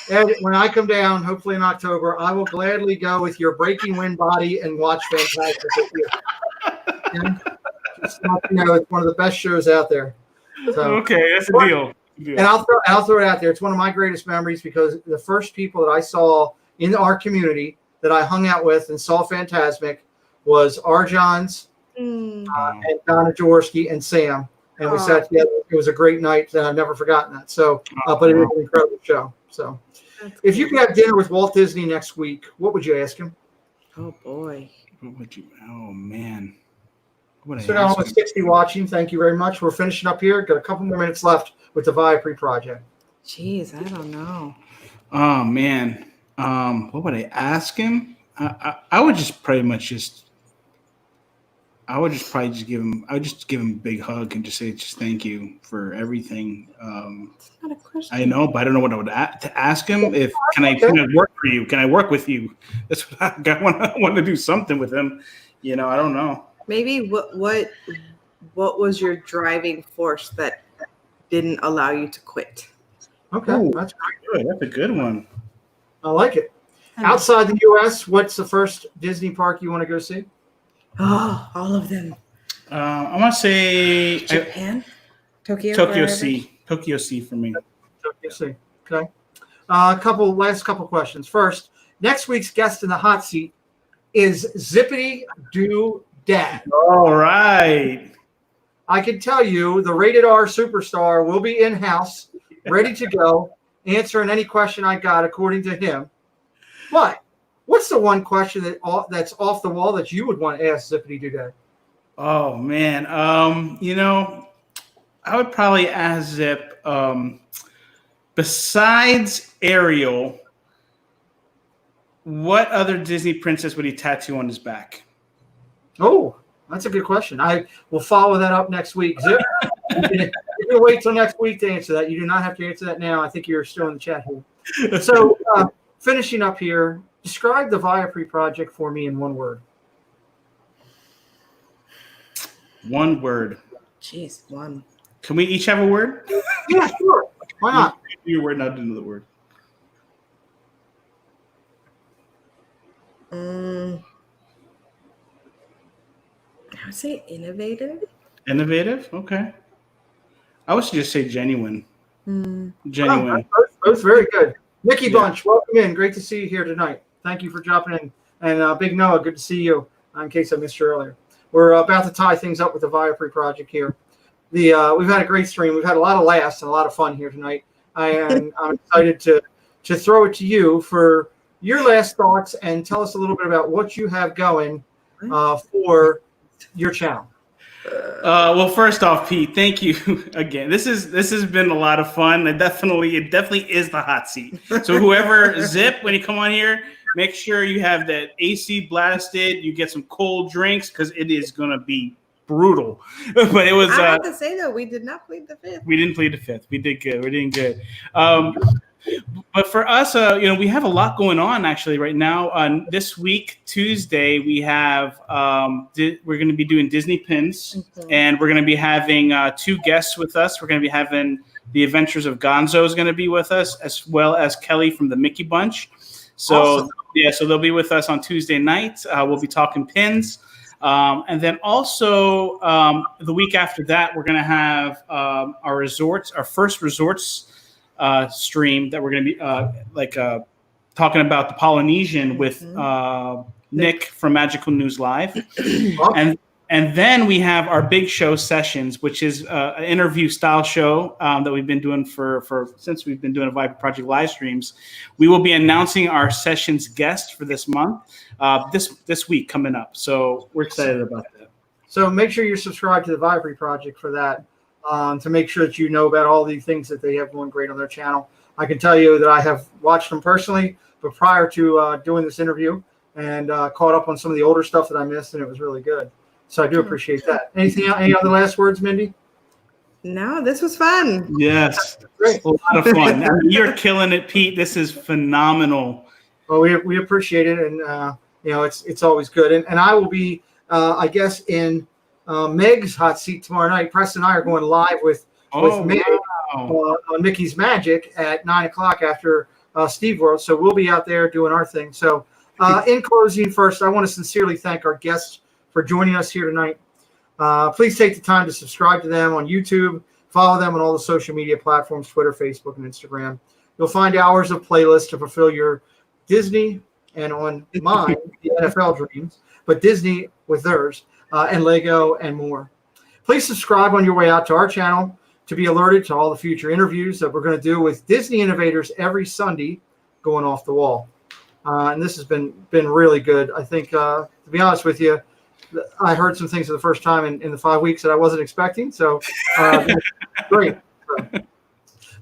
Ed, when I come down, hopefully in October, I will gladly go with your Breaking Wind body and watch Fantastic with you. Yeah? It's one of the best shows out there. So, Okay, that's a deal. and I'll throw it out there. It's one of my greatest memories because the first people that I saw in our community that I hung out with and saw Phantasmic was Arjons, and Donna Jaworski and Sam. And we sat together. It was a great night, and I've never forgotten that. So, but it was an incredible show. So, if you could have dinner with Walt Disney next week, what would you ask him? Oh boy. What would you? Oh man. What would I So now ask with him? 60 watching. Thank you very much. We're finishing up here. Got a couple more minutes left with the Viapree Project. Jeez, I don't know. Oh man. What would I ask him? I would just pretty much just. I would just probably just give him. I would just give him a big hug and just say, just thank you for everything. It's not a question. I know, but I don't know what I would to ask him. If can I work for you? Can I work with you? That's what I want to do something with him. I don't know. Maybe what was your driving force that didn't allow you to quit? Okay, Ooh, that's good. That's a good one. I like it. Outside the U.S., what's the first Disney park you want to go see? Oh, all of them. I want to say Japan, Tokyo Sea for me. Tokyo Sea. Okay. Last couple questions. First, next week's guest in the hot seat is Zippity Doo Dah. All right. I can tell you the rated R superstar will be in-house, ready to go, answering any question I got according to him. But what's the one question that's off the wall that you would want to ask Zippity Doo Dah? Oh man, I would probably ask Zip. Besides Ariel, what other Disney princess would he tattoo on his back? Oh, that's a good question. I will follow that up next week. Zip, you can wait till next week to answer that. You do not have to answer that now. I think you're still in the chat here. So, finishing up here, describe the Viapree Project for me in one word. One word. Jeez, one. Can we each have a word? Yeah, sure. Why not? Do your word, not do another word. I would say innovative. Innovative? Okay. I would just say genuine. Genuine. Both very good. Mickey Bunch, welcome in. Great to see you here tonight. Thank you for dropping in. And Big Noah, good to see you, in case I missed you earlier. We're about to tie things up with the Viapree Project here. We've had a great stream. We've had a lot of laughs and a lot of fun here tonight. I'm excited to throw it to you for your last thoughts and tell us a little bit about what you have going for your channel. Well, first off, Pete, thank you again. This has been a lot of fun. It definitely is the hot seat. So whoever Zip, when you come on here, make sure you have that AC blasted. You get some cold drinks because it is gonna be brutal. But it was. I have to say though, we did not plead the fifth. We didn't plead the fifth. We did good. We're doing good. But for us, we have a lot going on actually right now. This week, Tuesday, we have we're going to be doing Disney Pins, and we're going to be having two guests with us. We're going to be having the Adventures of Gonzo is going to be with us, as well as Kelly from the Mickey Bunch. So Awesome. so they'll be with us on Tuesday night. We'll be talking pins. And then also the week after that, we're going to have our first resorts stream that we're going to be talking about the Polynesian with Nick from Magical News Live. And then we have our big show sessions, which is an interview style show that we've been doing since we've been doing a Viapree Project live streams. We will be announcing our sessions guest for this month, this week coming up. So we're excited about that. So make sure you're subscribed to the Viapree Project for that, to make sure that you know about all the things that they have going great on their channel. I can tell you that I have watched them personally, but prior to doing this interview, and caught up on some of the older stuff that I missed, and it was really good. So I do appreciate that. Anything else? Any other last words, Mindy? No, this was fun. Yes, Great. a lot of fun. You're killing it, Pete. This is phenomenal. Well, we appreciate it, and it's always good. And I will be, I guess, in Meg's hot seat tomorrow night. Preston and I are going live with Meg on Mickey's Magic at 9:00 after Steve World. So we'll be out there doing our thing. So in closing, first, I want to sincerely thank our guests for joining us here tonight. Please take the time to subscribe to them on YouTube, follow them on all the social media platforms, Twitter, Facebook, and Instagram. You'll find hours of playlists to fulfill your Disney and on mine, the NFL dreams, but Disney with theirs, and Lego and more. Please subscribe on your way out to our channel to be alerted to all the future interviews that we're going to do with Disney innovators every Sunday going off the wall. And this has been really good. I think, to be honest with you, I heard some things for the first time in the 5 weeks that I wasn't expecting. So great. So,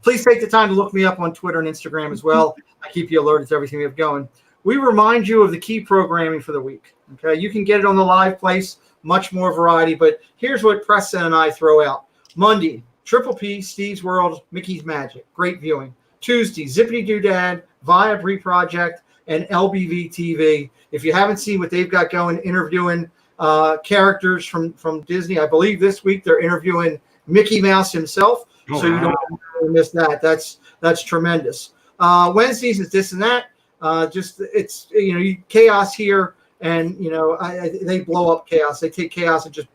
please take the time to look me up on Twitter and Instagram as well. I keep you alerted to everything we have going. we remind you of the key programming for the week. Okay, you can get it on the live place, much more variety, but here's what Preston and I throw out. Monday, Triple P, Steve's World, Mickey's Magic. Great viewing. Tuesday, Zippity Doodad, Viapree Project, and LBV TV. If you haven't seen what they've got going, interviewing characters from Disney, I believe this week they're interviewing Mickey Mouse himself, so you don't miss that. That's tremendous. Wednesdays is this and that. Just it's chaos here, and they blow up chaos. They take chaos and just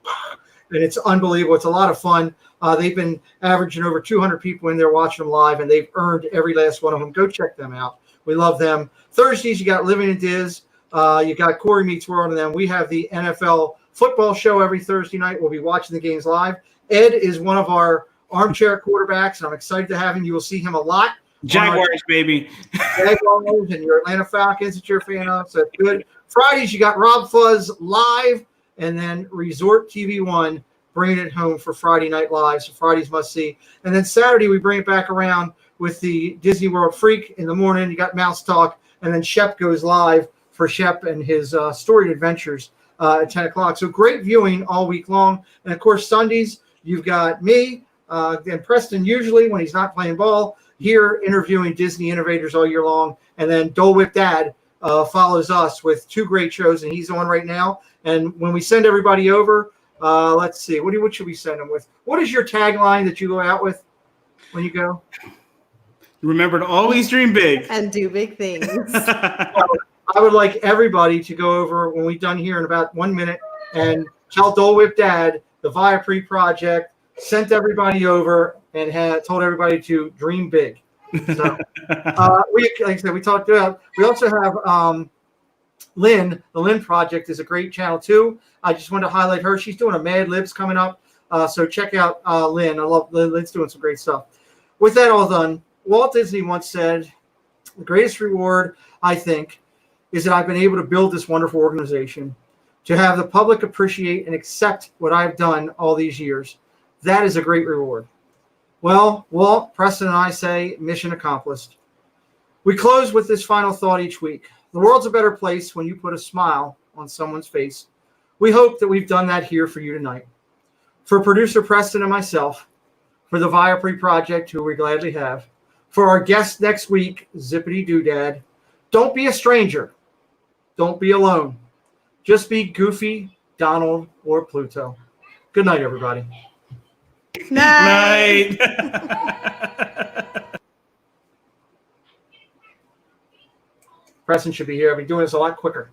and it's unbelievable. It's a lot of fun. They've been averaging over 200 people in there watching them live, and they've earned every last one of them. Go check them out. We love them. Thursdays, you got Living in Diz. You got Corey Meets World, and then we have the NFL football show every Thursday night. We'll be watching the games live. Ed is one of our armchair quarterbacks, and I'm excited to have him. You will see him a lot. Jaguars, baby. Jaguars and your Atlanta Falcons that you're a fan of, so that's good. Fridays, you got Rob Fuzz live, and then Resort TV1 bringing it home for Friday Night Live. So Fridays must see. And then Saturday, we bring it back around with the Disney World Freak in the morning. You got Mouse Talk, and then Shep goes live for Shep and his storied adventures at 10 o'clock. So great viewing all week long. And, of course, Sundays, you've got me and Preston usually when he's not playing ball here interviewing Disney innovators all year long. And then Dole Whip Dad follows us with two great shows, and he's on right now. And when we send everybody over, let's see, what should we send them with? What is your tagline that you go out with when you go? Remember to always dream big and do big things. I would like everybody to go over when we're done here in about 1 minute and tell Dole Whip Dad the Viapree Project sent everybody over and told everybody to dream big. So, like I said, we talked about. We also have Lynn. The Lynn Project is a great channel too. I just wanted to highlight her. She's doing a Mad Libs coming up, so check out Lynn. I love Lynn. Lynn's doing some great stuff. With that all done, Walt Disney once said, "The greatest reward, I think, is that I've been able to build this wonderful organization, to have the public appreciate and accept what I've done all these years. That is a great reward." Well, Walt, Preston, and I say mission accomplished. We close with this final thought each week. The world's a better place when you put a smile on someone's face. We hope that we've done that here for you tonight. For producer Preston and myself, for the Viapree Project, who we gladly have, for our guest next week, Zippity Doodad, don't be a stranger. Don't be alone. Just be Goofy, Donald, or Pluto. Good night, everybody. night. Preston should be here. I'll be doing this a lot quicker.